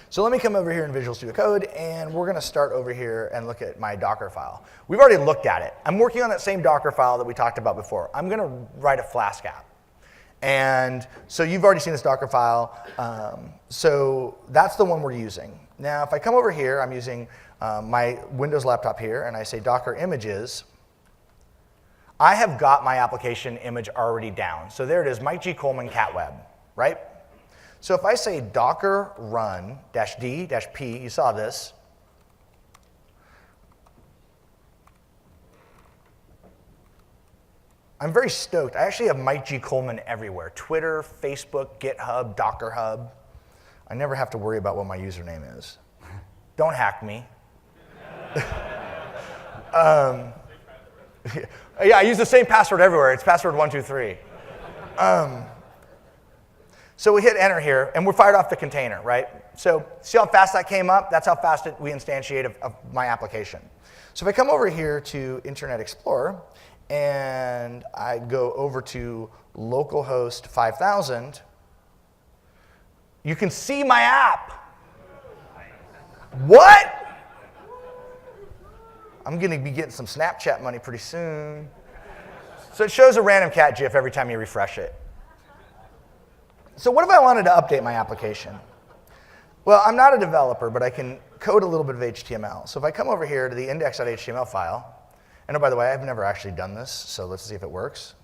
So let me come over here in Visual Studio Code, and we're going to start over here and look at my Docker file. We've already looked at it. I'm working on that same Docker file that we talked about before. I'm going to write a Flask app. And so you've already seen this Docker file. So that's the one we're using. Now, if I come over here, I'm using my Windows laptop here, and I say Docker images. I have got my application image already down. So there it is, Mike G. Coleman cat web, right? So if I say docker run -d-p, you saw this. I'm very stoked. I actually have Mike G. Coleman everywhere. Twitter, Facebook, GitHub, Docker Hub. I never have to worry about what my username is. Don't hack me. Yeah, I use the same password everywhere. It's password 123. So we hit enter here, and we're fired off the container, right? So see how fast that came up? That's how fast we instantiate of my application. So if I come over here to Internet Explorer, and I go over to localhost 5000, you can see my app. What? I'm going to be getting some Snapchat money pretty soon. So it shows a random cat GIF every time you refresh it. So what if I wanted to update my application? Well, I'm not a developer, but I can code a little bit of HTML. So if I come over here to the index.html file, and oh, by the way, I've never actually done this, so let's see if it works.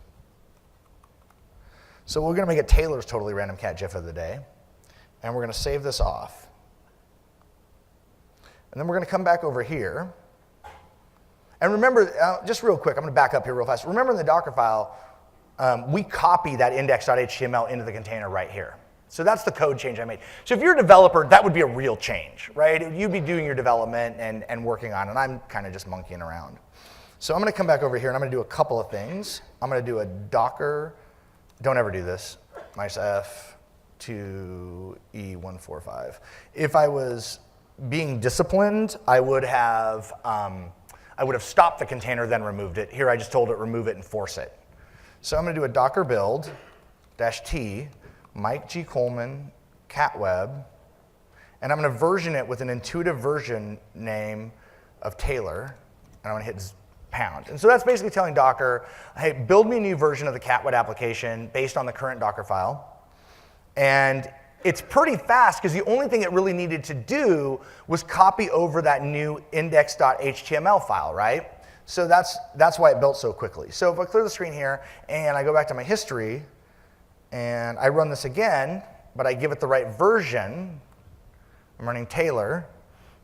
So we're going to make it Taylor's totally random cat GIF of the day, and we're going to save this off. And then we're going to come back over here. And remember, just real quick, I'm going to back up here real fast. Remember in the Docker file, we copy that index.html into the container right here. So that's the code change I made. So if you're a developer, that would be a real change, right? You'd be doing your development and working on it. I'm kind of just monkeying around. So I'm going to come back over here, and I'm going to do a couple of things. I'm going to do a Docker, don't ever do this, -f to E145. If I was being disciplined, I would have stopped the container, then removed it. Here I just told it remove it and force it. So I'm going to do a Docker build -t Mike G. Coleman cat web, and I'm going to version it with an intuitive version name of Taylor, and I'm going to hit pound. And so that's basically telling Docker, hey, build me a new version of the cat web application based on the current Docker file. And it's pretty fast because the only thing it really needed to do was copy over that new index.html file, right? So that's why it built so quickly. So if I clear the screen here and I go back to my history and I run this again, but I give it the right version, I'm running Taylor,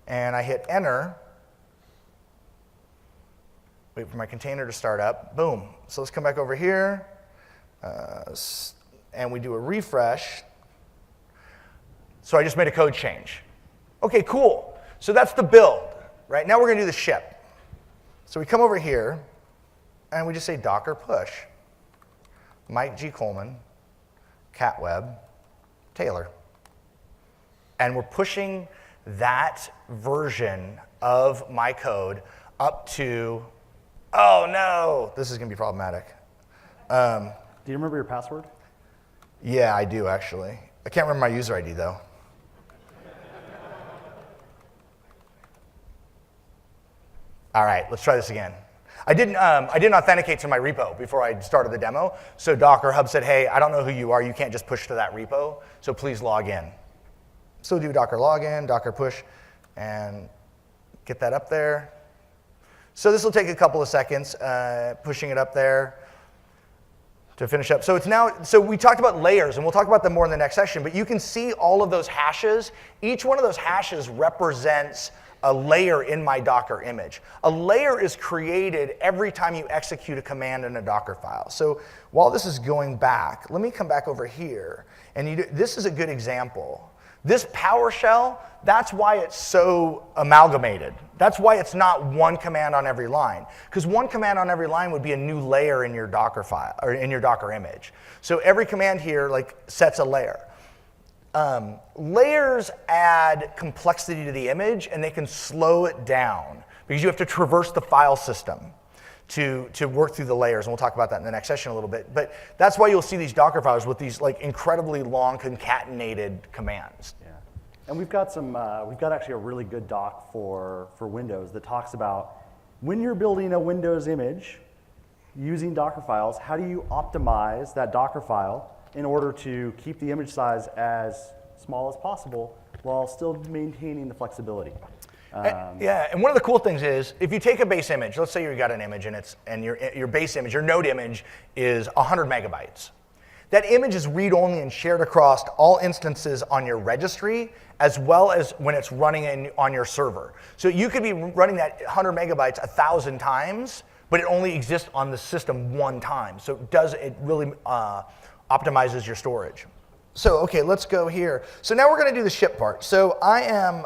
and I hit enter, wait for my container to start up, boom. So let's come back over here, and we do a refresh. So I just made a code change. Okay, cool. So that's the build, right? Now we're going to do the ship. So we come over here, and we just say Docker push, Mike G. Coleman, cat web, Taylor. And we're pushing that version of my code up to, oh no, this is going to be problematic. Do you remember your password? Yeah, I do actually. I can't remember my user ID though. All right, let's try this again. I didn't authenticate to my repo before I started the demo, so Docker Hub said, hey, I don't know who you are, you can't just push to that repo, so please log in. So do Docker login, Docker push, and get that up there. So this will take a couple of seconds, pushing it up there to finish up. So we talked about layers, and we'll talk about them more in the next session, but you can see all of those hashes. Each one of those hashes represents a layer in my Docker image. A layer is created every time you execute a command in a Docker file. So while this is going back, let me come back over here. And this is a good example. This PowerShell, that's why it's so amalgamated. That's why it's not one command on every line. Because one command on every line would be a new layer in your Docker file, or in your Docker image. So every command here sets a layer. Layers add complexity to the image, and they can slow it down because you have to traverse the file system to work through the layers, and we'll talk about that in the next session a little bit. But that's why you'll see these Docker files with these incredibly long concatenated commands. Yeah, and we've got actually a really good doc for Windows that talks about when you're building a Windows image using Docker files, how do you optimize that Docker file in order to keep the image size as small as possible while still maintaining the flexibility. And one of the cool things is, if you take a base image, let's say you've got an image and your base image, your node image is 100 megabytes. That image is read-only and shared across all instances on your registry, as well as when it's running on your server. So you could be running that 100 megabytes 1,000 times, but it only exists on the system one time. So it really optimizes your storage. So, okay, let's go here. So now we're going to do the ship part. So I am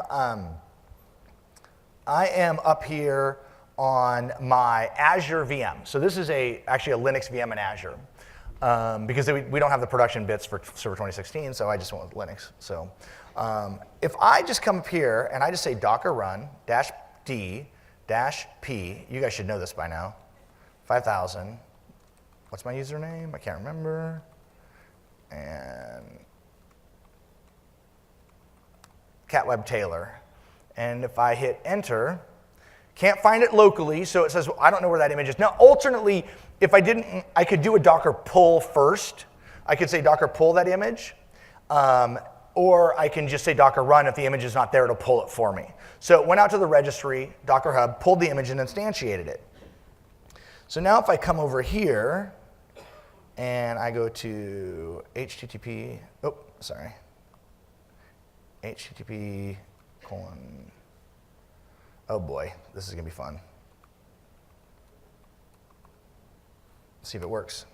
up here on my Azure VM. So this is actually a Linux VM in Azure, because we don't have the production bits for Server 2016, so I just went with Linux. So if I just come up here and I just say docker run -d -p, you guys should know this by now, 5,000. What's my username? I can't remember. And CatWeb Taylor. And if I hit enter, can't find it locally, so it says, well, I don't know where that image is. Now, alternately, if I could do a Docker pull first. I could say Docker pull that image, or I can just say Docker run. If the image is not there, it'll pull it for me. So it went out to the registry, Docker Hub, pulled the image and instantiated it. So now if I come over here, and I go to HTTP, HTTP : oh boy, this is gonna be fun. Let's see if it works.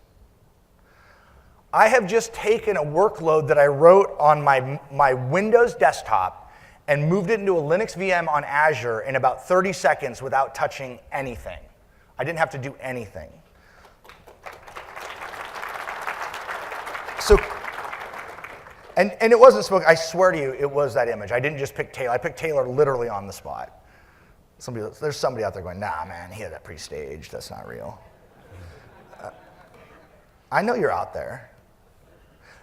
I have just taken a workload that I wrote on my Windows desktop and moved it into a Linux VM on Azure in about 30 seconds without touching anything. I didn't have to do anything. So, and it wasn't smoke. I swear to you, it was that image. I didn't just pick Taylor. I picked Taylor literally on the spot. There's somebody out there going, nah, man, he had that pre-staged. That's not real. I know you're out there.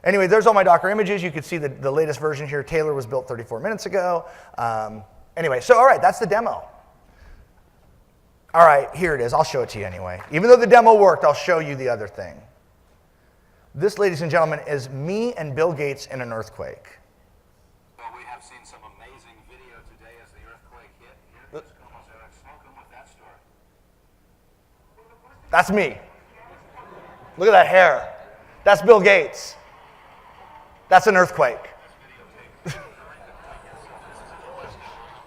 Anyway, there's all my Docker images. You can see the latest version here. Taylor was built 34 minutes ago. Anyway, so all right, that's the demo. All right, here it is. I'll show it to you anyway. Even though the demo worked, I'll show you the other thing. This, ladies and gentlemen, is me and Bill Gates in an earthquake. Well, we have seen some amazing video today as the earthquake hit. Here comes Eric Slocum with that story. That's me. Look at that hair. That's Bill Gates. That's an earthquake.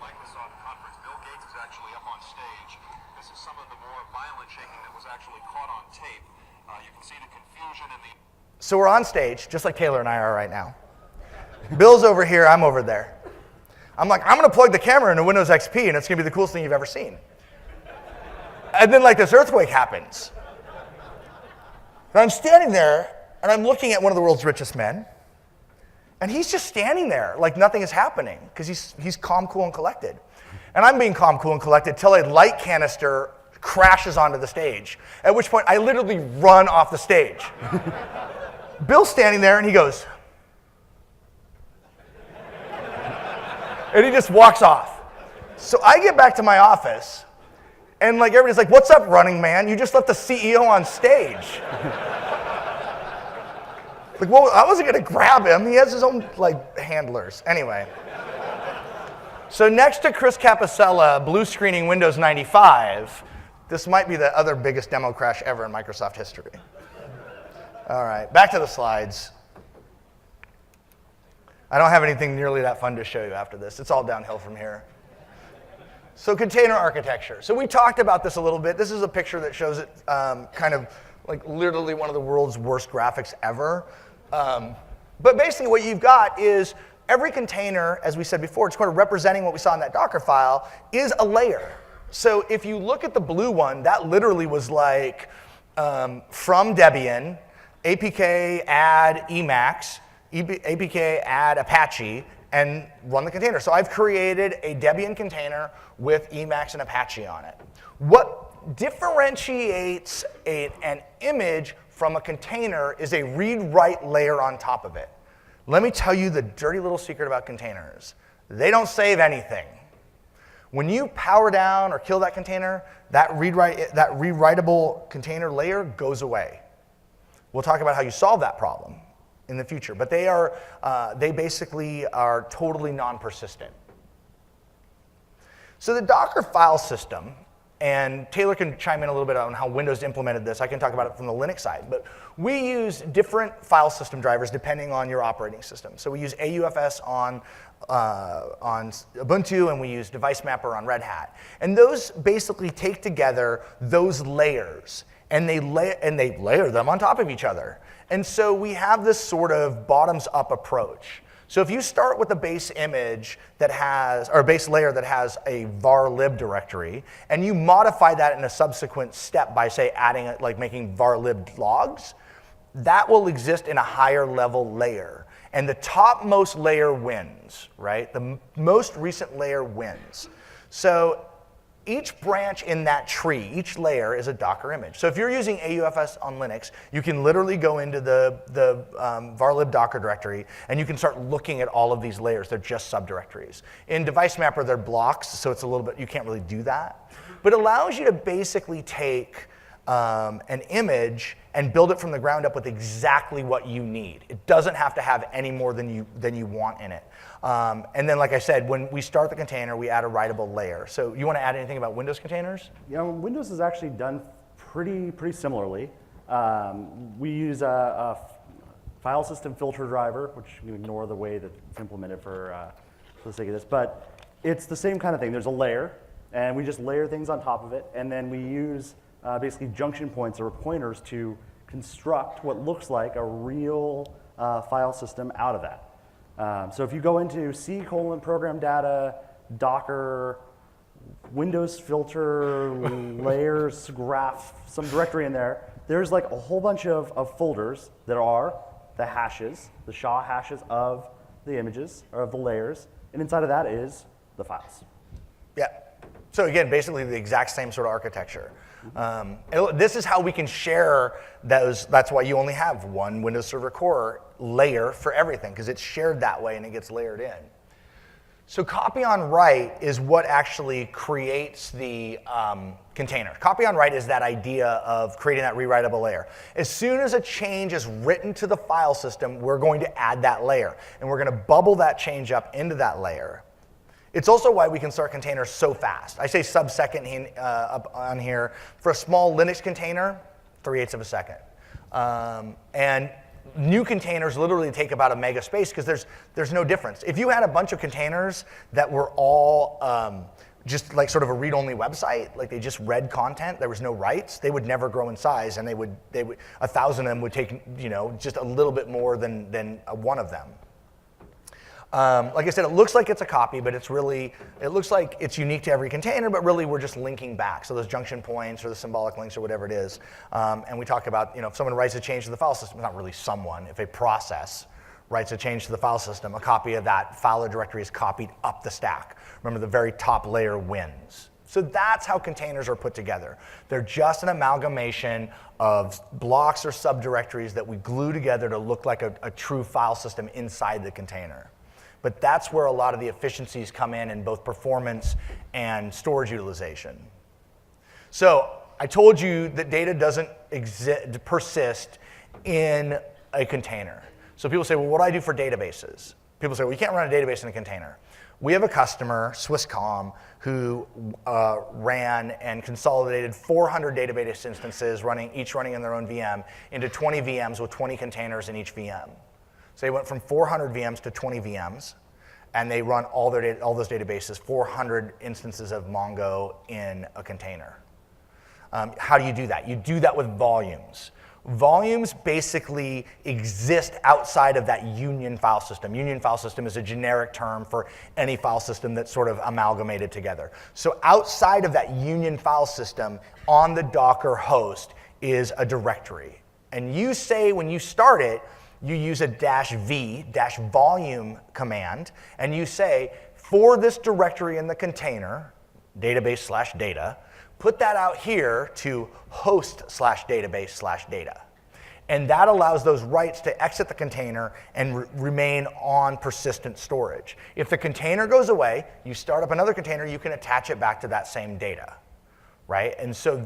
Microsoft conference. Bill Gates is actually up on stage. This is some of the more violent shaking that was actually caught on tape. You can see the confusion and the... So we're on stage, just like Taylor and I are right now. Bill's over here, I'm over there. I'm like, I'm gonna plug the camera into Windows XP and it's gonna be the coolest thing you've ever seen. And then this earthquake happens. And I'm standing there and I'm looking at one of the world's richest men. And he's just standing there like nothing is happening because he's calm, cool, and collected. And I'm being calm, cool, and collected till a light canister crashes onto the stage, at which point I literally run off the stage. Bill's standing there and he goes, and he just walks off. So I get back to my office And like everybody's like, what's up, Running Man? You just left the CEO on stage. Like, well, I wasn't gonna grab him. He has his own like handlers. Anyway. So next to Chris Capicella blue screening Windows 95, this might be the other biggest demo crash ever in Microsoft history. All right, back to the slides. I don't have anything nearly that fun to show you after this. It's all downhill from here. So container architecture. So we talked about this a little bit. This is a picture that shows it kind of like literally one of the world's worst graphics ever. But basically what you've got is every container, as we said before, it's kind of representing what we saw in that Docker file, is a layer. So if you look at the blue one, that literally was like from Debian, APK add Emacs, APK add Apache, and run the container. So I've created a Debian container with Emacs and Apache on it. What differentiates an image from a container is a read-write layer on top of it. Let me tell you the dirty little secret about containers. They don't save anything. When you power down or kill that container, that rewritable container layer goes away. We'll talk about how you solve that problem in the future, but they basically are totally non-persistent. So the Docker file system, and Taylor can chime in a little bit on how Windows implemented this. I can talk about it from the Linux side, but we use different file system drivers depending on your operating system. So we use AUFS on Ubuntu, and we use Device Mapper on Red Hat. And those basically take together those layers, and they layer them on top of each other. And so we have this sort of bottoms-up approach. So if you start with a base image that has, or a base layer that has a var lib directory, and you modify that in a subsequent step by, say, adding it, like making var lib logs, that will exist in a higher level layer. And the topmost layer wins, right? The most recent layer wins. So each branch in that tree, each layer is a Docker image. So if you're using AUFS on Linux, you can literally go into the varlib Docker directory, and you can start looking at all of these layers. They're just subdirectories. In Device Mapper, they're blocks, so it's a little bit, you can't really do that. But it allows you to basically take an image and build it from the ground up with exactly what you need. It doesn't have to have any more than you want in it. And then, like I said, when we start the container, we add a writable layer. So you want to add anything about Windows containers? You know, Windows is actually done pretty similarly. We use a file system filter driver, which you ignore the way that it's implemented for the sake of this, but it's the same kind of thing. There's a layer, and we just layer things on top of it, and then we use basically junction points or pointers to construct what looks like a real file system out of that. So if you go into C:program data, Docker, Windows filter, layers, graph, some directory in there, there's like a whole bunch of folders that are the hashes, the SHA hashes of the images, or of the layers, and inside of that is the files. Yeah. So again, basically the exact same sort of architecture. This is how we can share those. That's why you only have one Windows Server Core layer for everything, because it's shared that way and it gets layered in. So copy on write is what actually creates the container. Copy on write is that idea of creating that rewritable layer. As soon as a change is written to the file system, we're going to add that layer, and we're going to bubble that change up into that layer. It's also why we can start containers so fast. I say sub-second up on here. For a small Linux container, 3/8 of a second. And new containers literally take about a mega space because there's no difference. If you had a bunch of containers that were all just like sort of a read-only website, like they just read content, there was no writes, they would never grow in size, and they would 1,000 of them would take just a little bit more than one of them. Like I said, it looks like it's a copy, but it looks like it's unique to every container, but really we're just linking back. So those junction points or the symbolic links or whatever it is. And we talk about, if someone writes a change to the file system, not really someone, if a process writes a change to the file system, a copy of that file or directory is copied up the stack. Remember, the very top layer wins. So that's how containers are put together. They're just an amalgamation of blocks or subdirectories that we glue together to look like a true file system inside the container. But that's where a lot of the efficiencies come in both performance and storage utilization. So I told you that data doesn't persist in a container. So people say, well, what do I do for databases? People say, well, you can't run a database in a container. We have a customer, Swisscom, who ran and consolidated 400 database instances, each running in their own VM, into 20 VMs with 20 containers in each VM. So they went from 400 VMs to 20 VMs, and they run all those databases, 400 instances of Mongo in a container. How do you do that? You do that with volumes. Volumes basically exist outside of that union file system. Union file system is a generic term for any file system that's sort of amalgamated together. So outside of that union file system on the Docker host is a directory. And you say when you start it, you use a -v, -volume command, and you say, for this directory in the container, database/data, put that out here to host/database/data. And that allows those writes to exit the container and remain on persistent storage. If the container goes away, you start up another container, you can attach it back to that same data, right? And so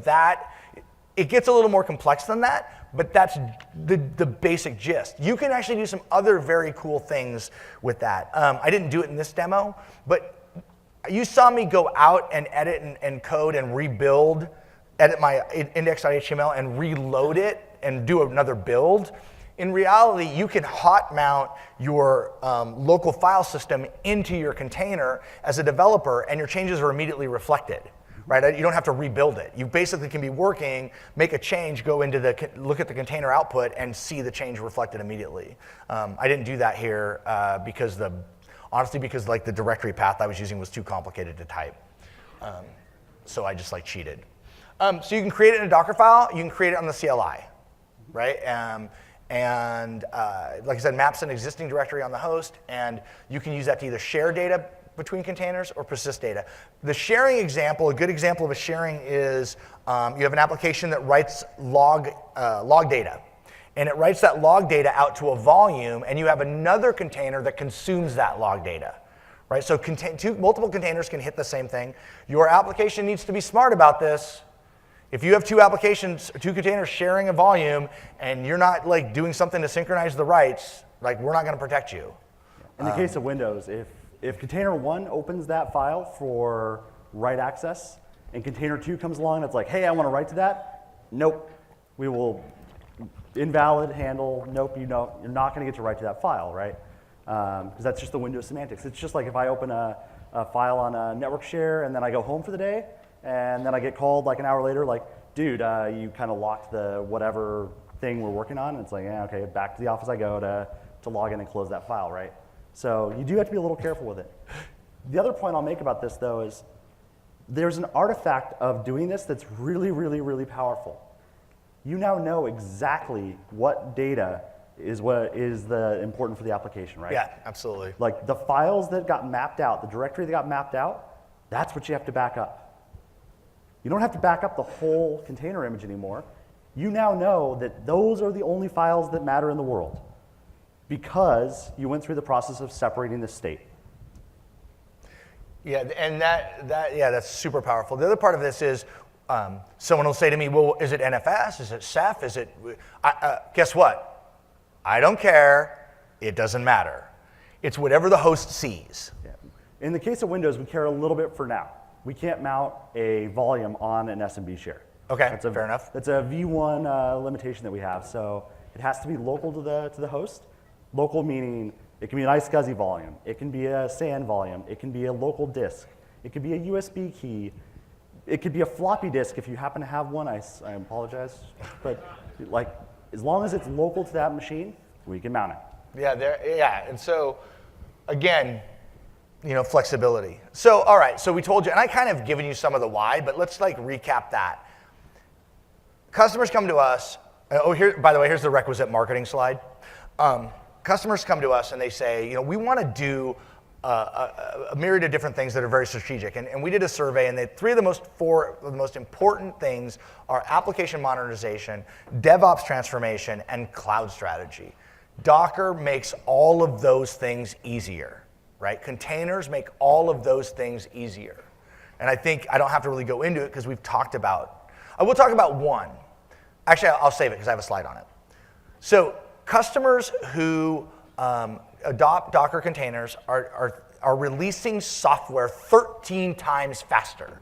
it gets a little more complex than that, but that's the basic gist. You can actually do some other very cool things with that. I didn't do it in this demo, but you saw me go out and edit and code and rebuild, edit my index.html and reload it and do another build. In reality, you can hot mount your local file system into your container as a developer, and your changes are immediately reflected. Right? You don't have to rebuild it. You basically can be working, make a change, go into look at the container output, and see the change reflected immediately. I didn't do that here honestly because like the directory path I was using was too complicated to type. So I just like cheated. So you can create it in a Docker file. You can create it on the CLI, right? Like I said, maps an existing directory on the host, and you can use that to either share data between containers or persist data. The sharing example, a good example of a sharing is you have an application that writes log data. And it writes that log data out to a volume, and you have another container that consumes that log data. Right? So multiple containers can hit the same thing. Your application needs to be smart about this. If you have two containers sharing a volume, and you're not like doing something to synchronize the writes, like we're not going to protect you. In the case of Windows, if container 1 opens that file for write access, and container 2 comes along and it's like, hey, I want to write to that, nope, we will invalid handle, nope, you're not going to get to write to that file, right? Because that's just the Windows semantics. It's just like if I open a file on a network share and then I go home for the day, and then I get called like an hour later, like, dude, you kind of locked the whatever thing we're working on, and it's like, yeah, okay, back to the office I go to log in and close that file, right? So you do have to be a little careful with it. The other point I'll make about this, though, is there's an artifact of doing this that's really, really, really powerful. You now know exactly what data is important for the application, right? Yeah, absolutely. Like the files that got mapped out, the directory that got mapped out, that's what you have to back up. You don't have to back up the whole container image anymore. You now know that those are the only files that matter in the world, because you went through the process of separating the state. Yeah, and that's super powerful. The other part of this is someone will say to me, well, is it NFS? Is it Ceph? Is it? Guess what? I don't care. It doesn't matter. It's whatever the host sees. Yeah. In the case of Windows, we care a little bit for now. We can't mount a volume on an SMB share. Okay, fair enough. That's a V1 limitation that we have. So it has to be local to the host. Local meaning it can be an iSCSI volume. It can be a SAN volume. It can be a local disk. It could be a USB key. It could be a floppy disk if you happen to have one. I apologize. But like, as long as it's local to that machine, we can mount it. Yeah, and so, again, flexibility. So, all right, so we told you, and I kind of given you some of the why, but let's like recap that. Customers come to us, by the way, here's the requisite marketing slide. Customers come to us and they say, we want to do a myriad of different things that are very strategic. And we did a survey, and four of the most important things are application modernization, DevOps transformation, and cloud strategy. Docker makes all of those things easier, right? Containers make all of those things easier. And I think I don't have to really go into it because we've talked about, I will talk about one. Actually, I'll save it because I have a slide on it. So customers who adopt Docker containers are releasing software 13 times faster.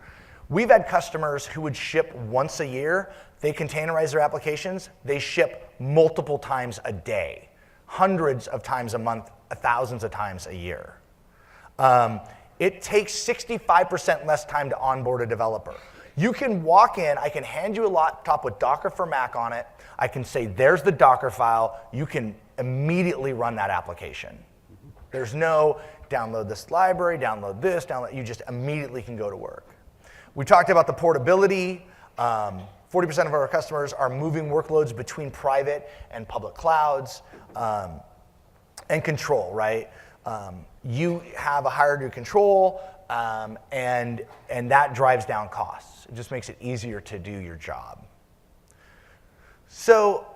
We've had customers who would ship once a year. They containerize their applications. They ship multiple times a day, hundreds of times a month, thousands of times a year. It takes 65% less time to onboard a developer. You can walk in, I can hand you a laptop with Docker for Mac on it. I can say, there's the Docker file. You can immediately run that application. There's no download this library, download this, download. You just immediately can go to work. We talked about the portability. 40% of our customers are moving workloads between private and public clouds. And control, right? You have a higher degree of control, and that drives down costs. It just makes it easier to do your job. So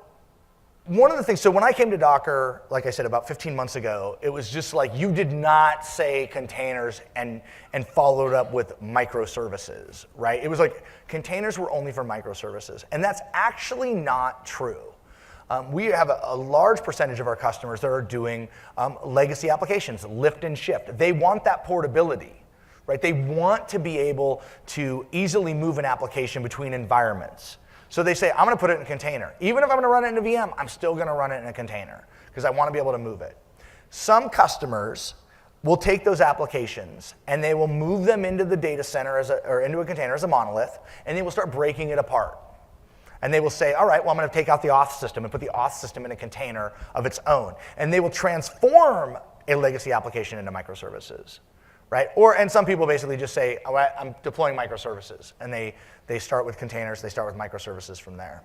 one of the things, so when I came to Docker, like I said, about 15 months ago, it was just like you did not say containers and followed up with microservices, right? It was like containers were only for microservices, and that's actually not true. We have a large percentage of our customers that are doing legacy applications, lift and shift. They want that portability, right? They want to be able to easily move an application between environments. So they say, I'm going to put it in a container. Even if I'm going to run it in a VM, I'm still going to run it in a container because I want to be able to move it. Some customers will take those applications and they will move them into the data center or into a container as a monolith, and they will start breaking it apart. And they will say, all right, well, I'm going to take out the auth system and put the auth system in a container of its own. And they will transform a legacy application into microservices, right? And some people basically just say, all right, I'm deploying microservices. And they start with containers, they start with microservices from there.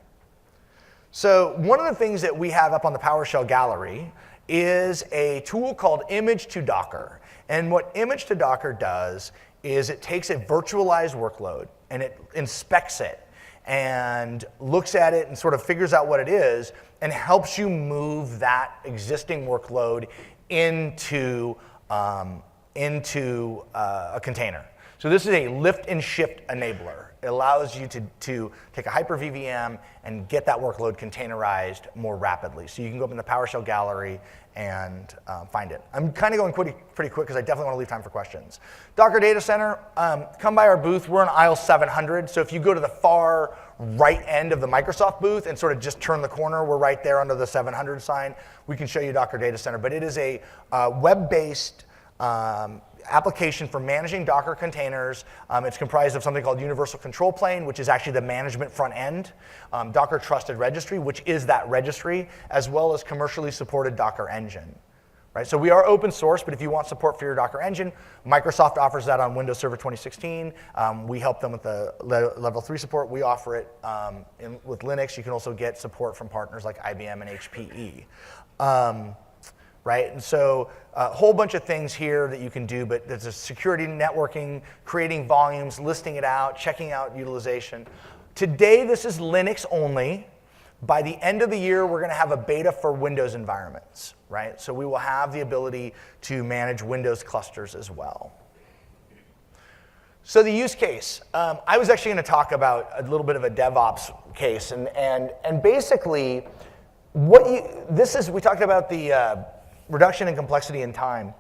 So one of the things that we have up on the PowerShell gallery is a tool called Image to Docker. And what Image to Docker does is it takes a virtualized workload and it inspects it and looks at it and sort of figures out what it is and helps you move that existing workload into a container. So this is a lift and shift enabler. It allows you to take a Hyper-V VM and get that workload containerized more rapidly. So you can go up in the PowerShell gallery and find it. I'm kind of going pretty quick because I definitely want to leave time for questions. Docker Data Center, come by our booth. We're on aisle 700. So if you go to the far right end of the Microsoft booth and sort of just turn the corner, we're right there under the 700 sign. We can show you Docker Data Center. But it is a web-based application for managing Docker containers. It's comprised of something called Universal Control Plane, which is actually the management front end, Docker Trusted Registry, which is that registry, as well as commercially supported Docker Engine. Right? So we are open source, but if you want support for your Docker Engine, Microsoft offers that on Windows Server 2016. We help them with the level 3 support. We offer it with Linux. You can also get support from partners like IBM and HPE. Right? And so a whole bunch of things here that you can do, but there's a security networking, creating volumes, listing it out, checking out utilization. Today, this is Linux only. By the end of the year, we're going to have a beta for Windows environments, right? So we will have the ability to manage Windows clusters as well. So the use case. I was actually going to talk about a little bit of a DevOps case, and basically, we talked about the reduction in complexity and time.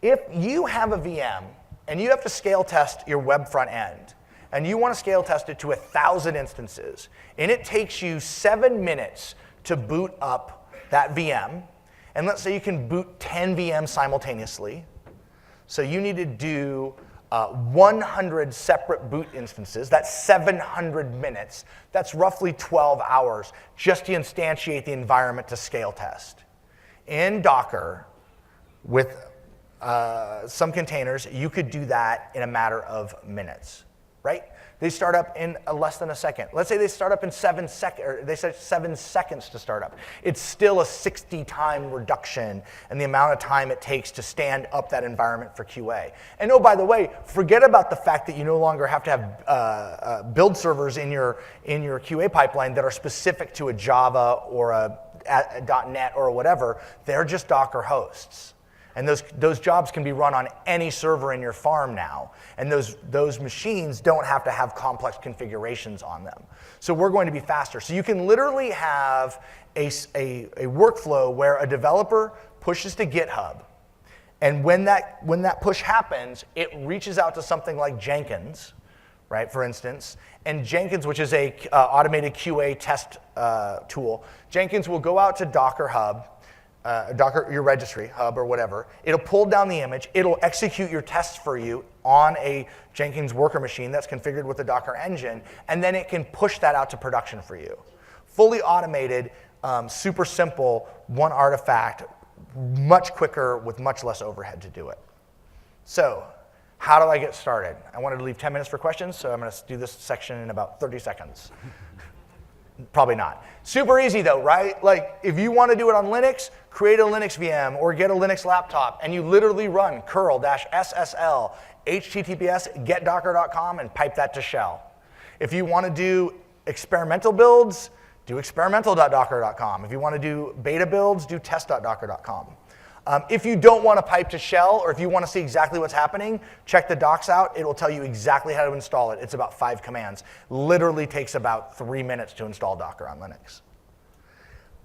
If you have a VM and you have to scale test your web front end, and you want to scale test it to 1,000 instances, and it takes you 7 minutes to boot up that VM, and let's say you can boot 10 VMs simultaneously, so you need to do 100 separate boot instances. That's 700 minutes. That's roughly 12 hours just to instantiate the environment to scale test. In Docker, with some containers, you could do that in a matter of minutes, right? They start up in less than a second. Let's say they start up in 7 seconds, or they said 7 seconds to start up. It's still a 60-time reduction in the amount of time it takes to stand up that environment for QA. And oh, by the way, forget about the fact that you no longer have to have build servers in your QA pipeline that are specific to a Java or a .NET or whatever. They're just Docker hosts. And those jobs can be run on any server in your farm now. And those machines don't have to have complex configurations on them. So we're going to be faster. So you can literally have a workflow where a developer pushes to GitHub. And when that push happens, it reaches out to something like Jenkins, right, for instance. And Jenkins, which is a automated QA test tool, Jenkins will go out to Docker Hub, your registry hub or whatever. It'll pull down the image. It'll execute your tests for you on a Jenkins worker machine that's configured with the Docker engine, and then it can push that out to production for you. Fully automated, super simple, one artifact, much quicker with much less overhead to do it. So how do I get started? I wanted to leave 10 minutes for questions, so I'm going to do this section in about 30 seconds. Probably not. Super easy though, right? Like if you want to do it on Linux, create a Linux VM or get a Linux laptop and you literally run curl-ssl https getdocker.com and pipe that to shell. If you want to do experimental builds, do experimental.docker.com. If you want to do beta builds, do test.docker.com. If you don't want to pipe to shell, or if you want to see exactly what's happening, check the docs out. It will tell you exactly how to install it. It's about 5 commands. Literally takes about 3 minutes to install Docker on Linux.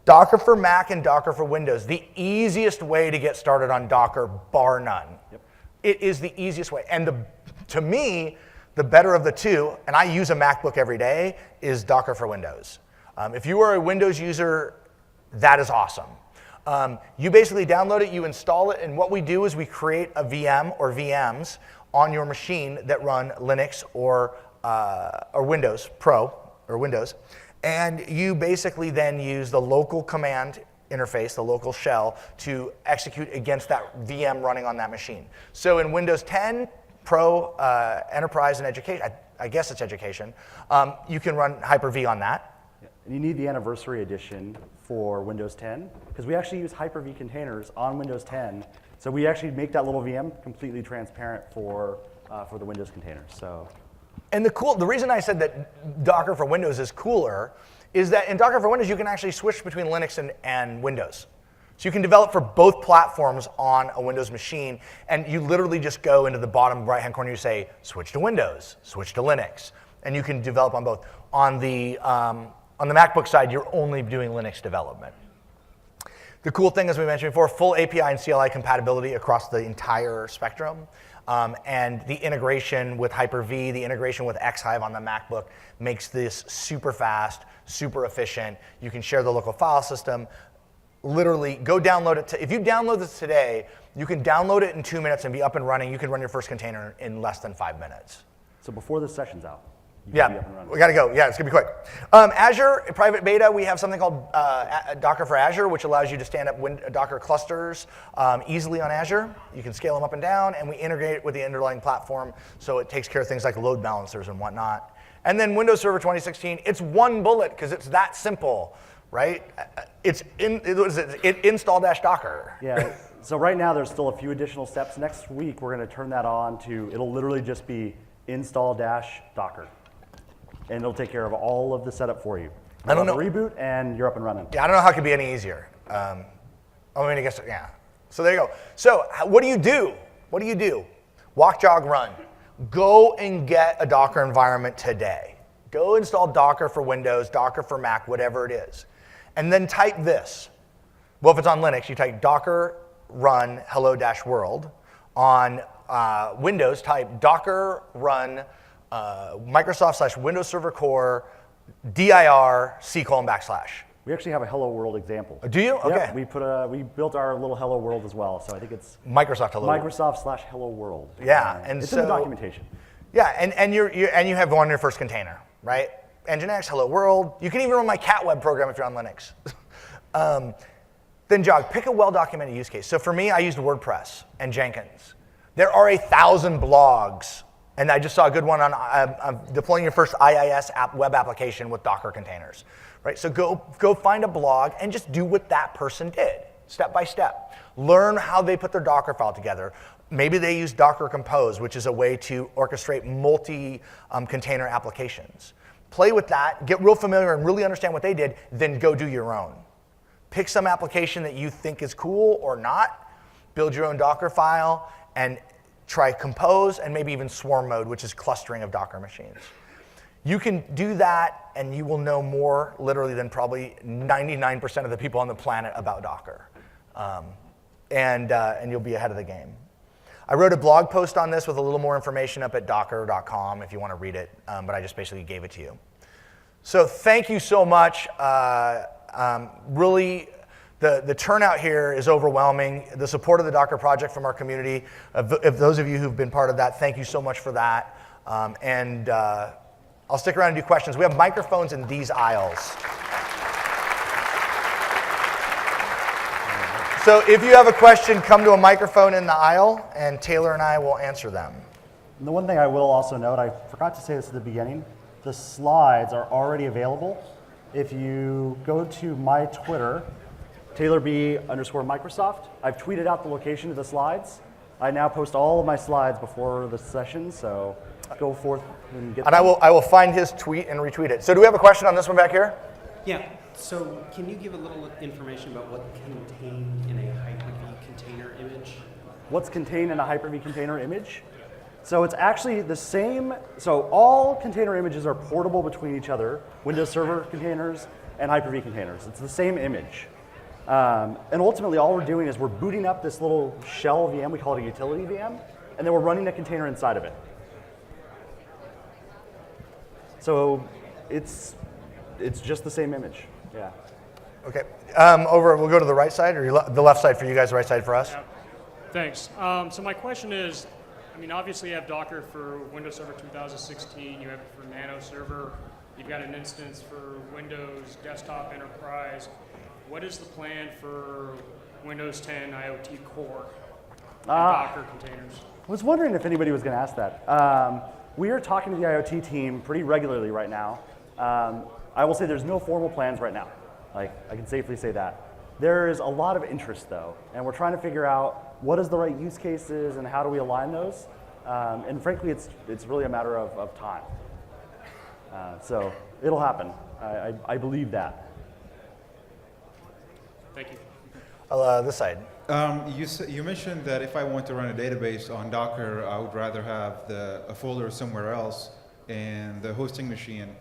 Docker for Mac and Docker for Windows. The easiest way to get started on Docker, bar none. Yep. It is the easiest way. And to me, the better of the two, and I use a MacBook every day, is Docker for Windows. If you are a Windows user, that is awesome. You basically download it, you install it, and what we do is we create a VM or VMs on your machine that run Linux or Windows Pro or Windows, and you basically then use the local command interface, the local shell, to execute against that VM running on that machine. So in Windows 10, Pro, Enterprise, and Education, I guess it's Education, you can run Hyper-V on that. And you need the anniversary edition for Windows 10, because we actually use Hyper-V containers on Windows 10. So we actually make that little VM completely transparent for the Windows containers. So, and the reason I said that Docker for Windows is cooler is that in Docker for Windows, you can actually switch between Linux and Windows. So you can develop for both platforms on a Windows machine, and you literally just go into the bottom right-hand corner, you say, switch to Windows, switch to Linux, and you can develop on both. On the MacBook side, you're only doing Linux development. The cool thing, as we mentioned before, full API and CLI compatibility across the entire spectrum. And the integration with Hyper-V, the integration with Xhive on the MacBook makes this super fast, super efficient. You can share the local file system. Literally, go download it. If you download this today, you can download it in 2 minutes and be up and running. You can run your first container in less than 5 minutes. So before this session's out. Yeah, we got to go. Yeah, it's going to be quick. Azure, private beta, we have something called Docker for Azure, which allows you to stand up Docker clusters easily on Azure. You can scale them up and down, and we integrate it with the underlying platform, so it takes care of things like load balancers and whatnot. And then Windows Server 2016, it's one bullet, because it's that simple, right? It's install-docker. Yeah, so right now there's still a few additional steps. Next week, we're going to turn that on to, it'll literally just be install-docker. And it'll take care of all of the setup for you. I don't know. Reboot, and you're up and running. Yeah, I don't know how it could be any easier. I guess, yeah. So there you go. So what do you do? What do you do? Walk, jog, run. Go and get a Docker environment today. Go install Docker for Windows, Docker for Mac, whatever it is. And then type this. Well, if it's on Linux, you type docker run hello-world. On Windows, type docker run Microsoft / Windows Server Core dir c:\\. We actually have a Hello World example. Do you? Okay. Yeah, we built our little Hello World as well. So I think it's Microsoft Hello World. Microsoft / Hello World. Yeah, and it's so, in the documentation. Yeah, and you have one in your first container, right? Nginx, Hello World. You can even run my cat web program if you're on Linux. Then jog, pick a well-documented use case. So for me, I used WordPress and Jenkins. There are 1,000 blogs. And I just saw a good one on deploying your first IIS web application with Docker containers, right? So go find a blog and just do what that person did, step by step. Learn how they put their Docker file together. Maybe they use Docker Compose, which is a way to orchestrate multi-container applications. Play with that, get real familiar and really understand what they did, then go do your own. Pick some application that you think is cool or not, build your own Docker file, and try Compose and maybe even Swarm mode, which is clustering of Docker machines. You can do that, and you will know more, literally, than probably 99% of the people on the planet about Docker. And you'll be ahead of the game. I wrote a blog post on this with a little more information up at docker.com if you want to read it, but I just basically gave it to you. So thank you so much. Really, the turnout here is overwhelming. The support of the Docker project from our community, if those of you who've been part of that, thank you so much for that. I'll stick around and do questions. We have microphones in these aisles. So if you have a question, come to a microphone in the aisle, and Taylor and I will answer them. And the one thing I will also note, I forgot to say this at the beginning, the slides are already available. If you go to my Twitter, TaylorB_Microsoft, I've tweeted out the location of the slides. I now post all of my slides before the session, so go forth and get them. And I will find his tweet and retweet it. So do we have a question on this one back here? Yeah, so can you give a little information about what contained in a Hyper-V container image? What's contained in a Hyper-V container image? So it's actually the same, so all container images are portable between each other, Windows Server containers and Hyper-V containers. It's the same image. And ultimately all we're doing is we're booting up this little shell VM, we call it a utility VM, and then we're running a container inside of it. So it's just the same image, yeah. Okay, we'll go to the right side, or the left side for you guys, the right side for us? Yeah. Thanks. So my question is, I mean, obviously you have Docker for Windows Server 2016, you have it for Nano Server, you've got an instance for Windows Desktop Enterprise. What is the plan for Windows 10 IoT Core and Docker containers? I was wondering if anybody was going to ask that. We are talking to the IoT team pretty regularly right now. I will say there's no formal plans right now. Like, I can safely say that. There is a lot of interest though, and we're trying to figure out what is the right use cases and how do we align those. And frankly, it's really a matter of time. So it'll happen. I believe that. Thank you. This side. You mentioned that if I want to run a database on Docker, I would rather have a folder somewhere else and the hosting machine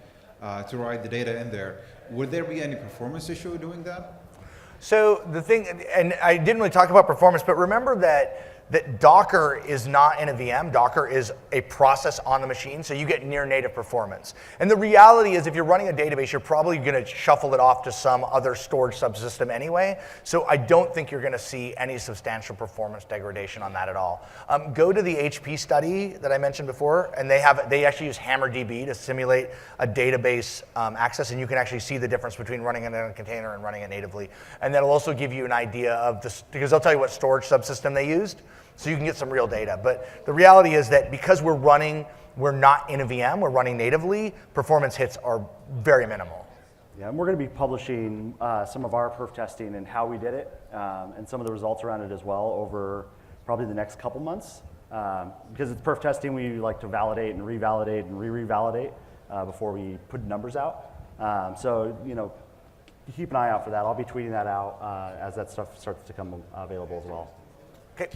to write the data in there. Would there be any performance issue doing that? So the thing, and I didn't really talk about performance, but remember that Docker is not in a VM. Docker is a process on the machine, so you get near native performance. And the reality is if you're running a database, you're probably going to shuffle it off to some other storage subsystem anyway. So I don't think you're going to see any substantial performance degradation on that at all. Go to the HP study that I mentioned before, and they actually use HammerDB to simulate a database access, and you can actually see the difference between running it in a container and running it natively. And that'll also give you an idea of this, because they'll tell you what storage subsystem they used. So you can get some real data. But the reality is that because we're not in a VM, we're running natively, performance hits are very minimal. Yeah, and we're going to be publishing some of our perf testing and how we did it, and some of the results around it as well over probably the next couple months. Because it's perf testing, we like to validate and revalidate and re-revalidate before we put numbers out. So, keep an eye out for that. I'll be tweeting that out as that stuff starts to come available as well. Okay.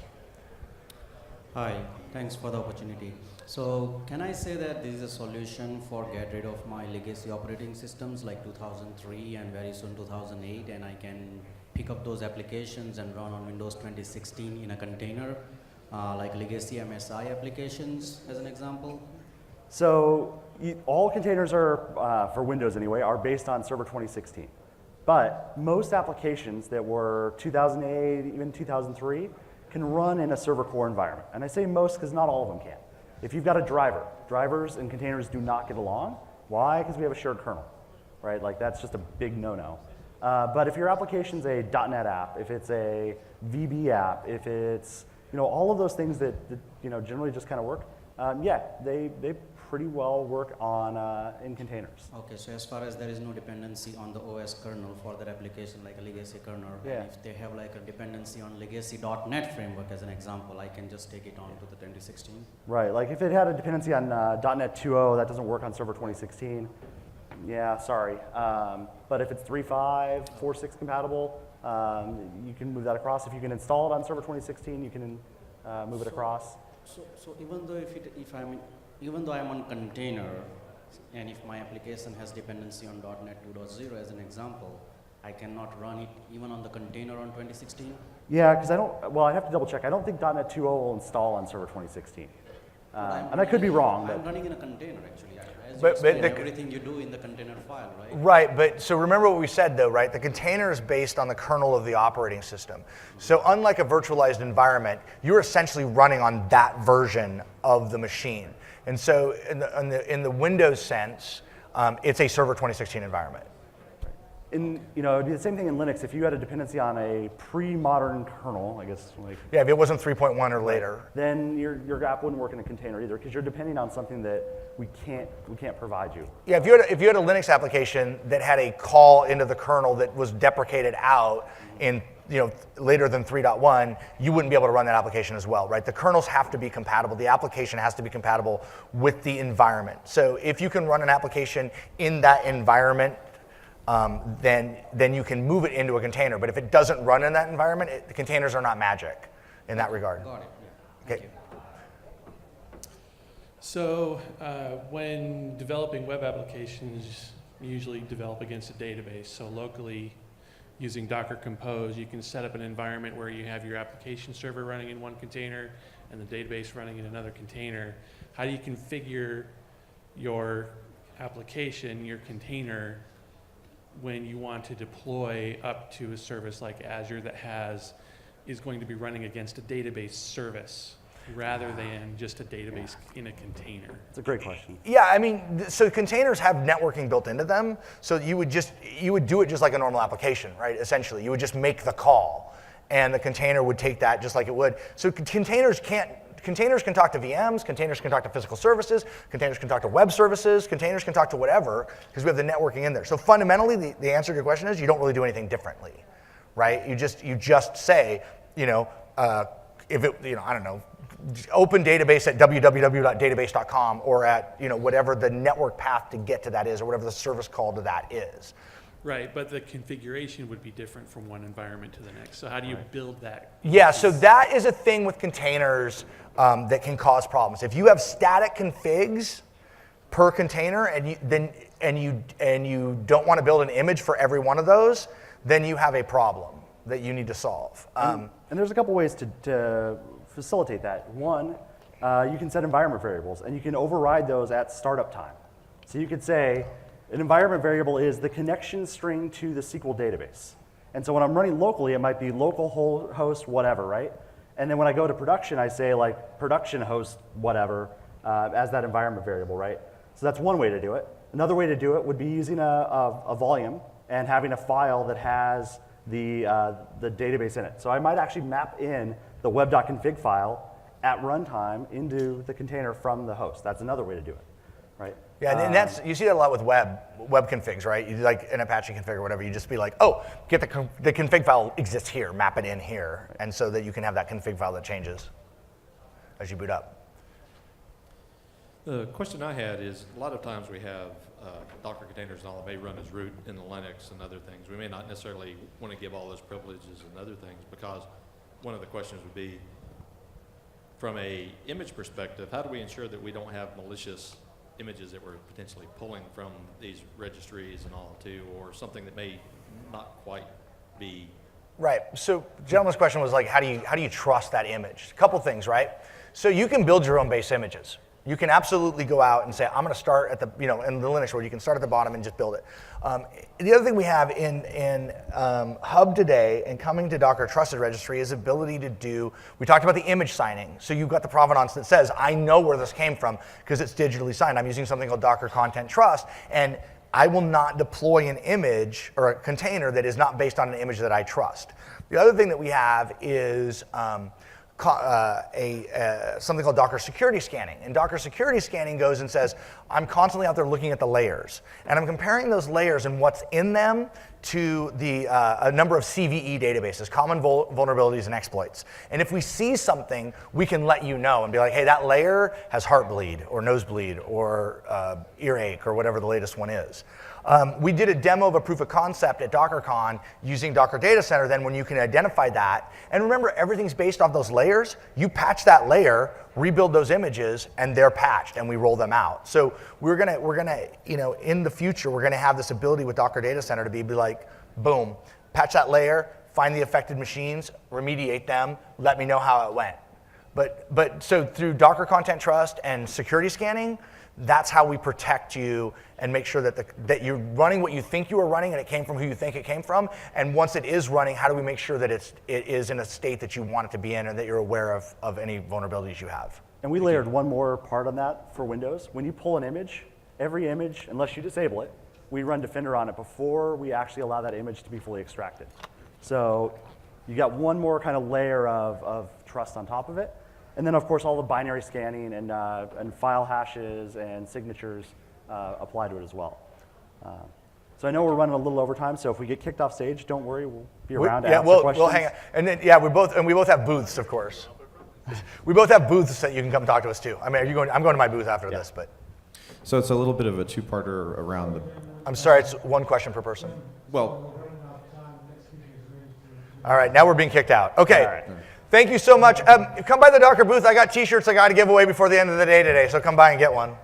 Hi, thanks for the opportunity. So can I say that this is a solution for get rid of my legacy operating systems like 2003 and very soon 2008, and I can pick up those applications and run on Windows 2016 in a container, like legacy MSI applications as an example? So all containers are, for Windows anyway, are based on Server 2016. But most applications that were 2008, even 2003, can run in a server core environment. And I say most because not all of them can. If you've got a driver, drivers and containers do not get along. Why? Because we have a shared kernel, right? Like that's just a big no-no. But if your application's a .NET app, if it's a VB app, if it's all of those things that generally just kind of work, yeah, they pretty well work on in containers. Okay, so as far as there is no dependency on the OS kernel for that application, like a legacy kernel, yeah. and if they have like a dependency on legacy.NET framework as an example, I can just take it on to the 2016? Right, like if it had a dependency on .NET 2.0, that doesn't work on Server 2016. Yeah, sorry. But if it's 3.5, 4.6 compatible, You can move that across. If you can install it on Server 2016, you can move it across. So even though I'm on container, and if my application has dependency on .NET 2.0 as an example, I cannot run it even on the container on 2016? Yeah, because I have to double check. I don't think .NET 2.0 will install on Server 2016. And I could be wrong. I'm running in a container actually. As But you explained, the- everything you do in the container file, right? Right, but so remember what we said though, right? The container is based on the kernel of the operating system. So unlike a virtualized environment, you're essentially running on that version of the machine. And so in the Windows sense, it's a Server 2016 environment. It'd be the same thing in Linux. If you had a dependency on a pre-modern kernel, I guess, Yeah, if it wasn't 3.1 or later. then your app wouldn't work in a container either, because you're depending on something that we can't provide you. Yeah, if you had a Linux application that had a call into the kernel that was deprecated out in later than 3.1, you wouldn't be able to run that application as well, right? The kernels have to be compatible. The application has to be compatible with the environment. So if you can run an application in that environment, then you can move it into a container. But if it doesn't run in that environment, the containers are not magic in that regard. Got it. Yeah. Thank Okay. you. So when developing web applications, you usually develop against a database. So locally, using Docker Compose, you can set up an environment where you have your application server running in one container and the database running in another container. How do you configure your application, your container, when you want to deploy up to a service like Azure that is going to be running against a database service rather than just a database in a container? It's a great question. Yeah, I mean, so containers have networking built into them. So you would do it just like a normal application, right? Essentially, you would just make the call, and the container would take that just like it would. So containers can talk to VMs, containers can talk to physical services, containers can talk to web services, containers can talk to whatever, because we have the networking in there. So fundamentally, the answer to your question is you don't really do anything differently, right? You just say, if it, I don't know, open database at www.database.com or at, whatever the network path to get to that is, or whatever the service call to that is. Right, but the configuration would be different from one environment to the next. So how do you build that? Yeah, so that is a thing with containers that can cause problems. If you have static configs per container and you don't want to build an image for every one of those, then you have a problem that you need to solve. And there's a couple ways to facilitate that. One, you can set environment variables, and you can override those at startup time. So you could say, an environment variable is the connection string to the SQL database. And so when I'm running locally, it might be local host whatever, right? And then when I go to production, I say like production host whatever as that environment variable, right? So that's one way to do it. Another way to do it would be using a volume and having a file that has the database in it. So I might actually map in the web.config file at runtime into the container from the host. That's another way to do it, right? Yeah, and you see that a lot with web configs, right? You do like an Apache config or whatever, you just be like, oh, get the config file exists here, map it in here, and so that you can have that config file that changes as you boot up. The question I had is, a lot of times we have Docker containers and all that may run as root in the Linux and other things. We may not necessarily want to give all those privileges and other things, because one of the questions would be, from a image perspective, how do we ensure that we don't have malicious images that we're potentially pulling from these registries and all too, or something that may not quite be. Right, so gentleman's question was like, how do you trust that image? A couple things, right? So you can build your own base images. You can absolutely go out and say, I'm going to start at the, in the Linux world, you can start at the bottom and just build it. The other thing we have in Hub today and coming to Docker Trusted Registry is ability to do, we talked about the image signing. So you've got the provenance that says, I know where this came from because it's digitally signed. I'm using something called Docker Content Trust, and I will not deploy an image or a container that is not based on an image that I trust. The other thing that we have is something called Docker security scanning. And Docker security scanning goes and says, I'm constantly out there looking at the layers. And I'm comparing those layers and what's in them to a number of CVE databases, common vulnerabilities and exploits. And if we see something, we can let you know and be like, hey, that layer has heartbleed or nosebleed or earache or whatever the latest one is. We did a demo of a proof of concept at DockerCon using Docker Data Center then when you can identify that. And remember, everything's based off those layers. You patch that layer, rebuild those images, and they're patched, and we roll them out. So we're gonna, you know, in the future, we're gonna have this ability with Docker Data Center to be like, boom, patch that layer, find the affected machines, remediate them, let me know how it went. But so through Docker Content Trust and security scanning, that's how we protect you and make sure that you're running what you think you are running and it came from who you think it came from. And once it is running, how do we make sure that it is in a state that you want it to be in and that you're aware of any vulnerabilities you have? And we layered one more part on that for Windows. When you pull an image, every image, unless you disable it, we run Defender on it before we actually allow that image to be fully extracted. So you got one more kind of layer of trust on top of it. And then, of course, all the binary scanning and file hashes and signatures apply to it as well. So I know we're running a little over time, so if we get kicked off stage, don't worry, we'll be around to answer questions. We'll hang out. And then, yeah, we both have booths, of course. We both have booths that you can come talk to us too. I mean, I'm going to my booth after this, but. So it's a little bit of a two-parter around the. I'm sorry, it's one question per person. Well. All right, now we're being kicked out. Okay. All right. Thank you so much. Come by the Docker booth. I got t-shirts I got to give away before the end of the day today, so come by and get one.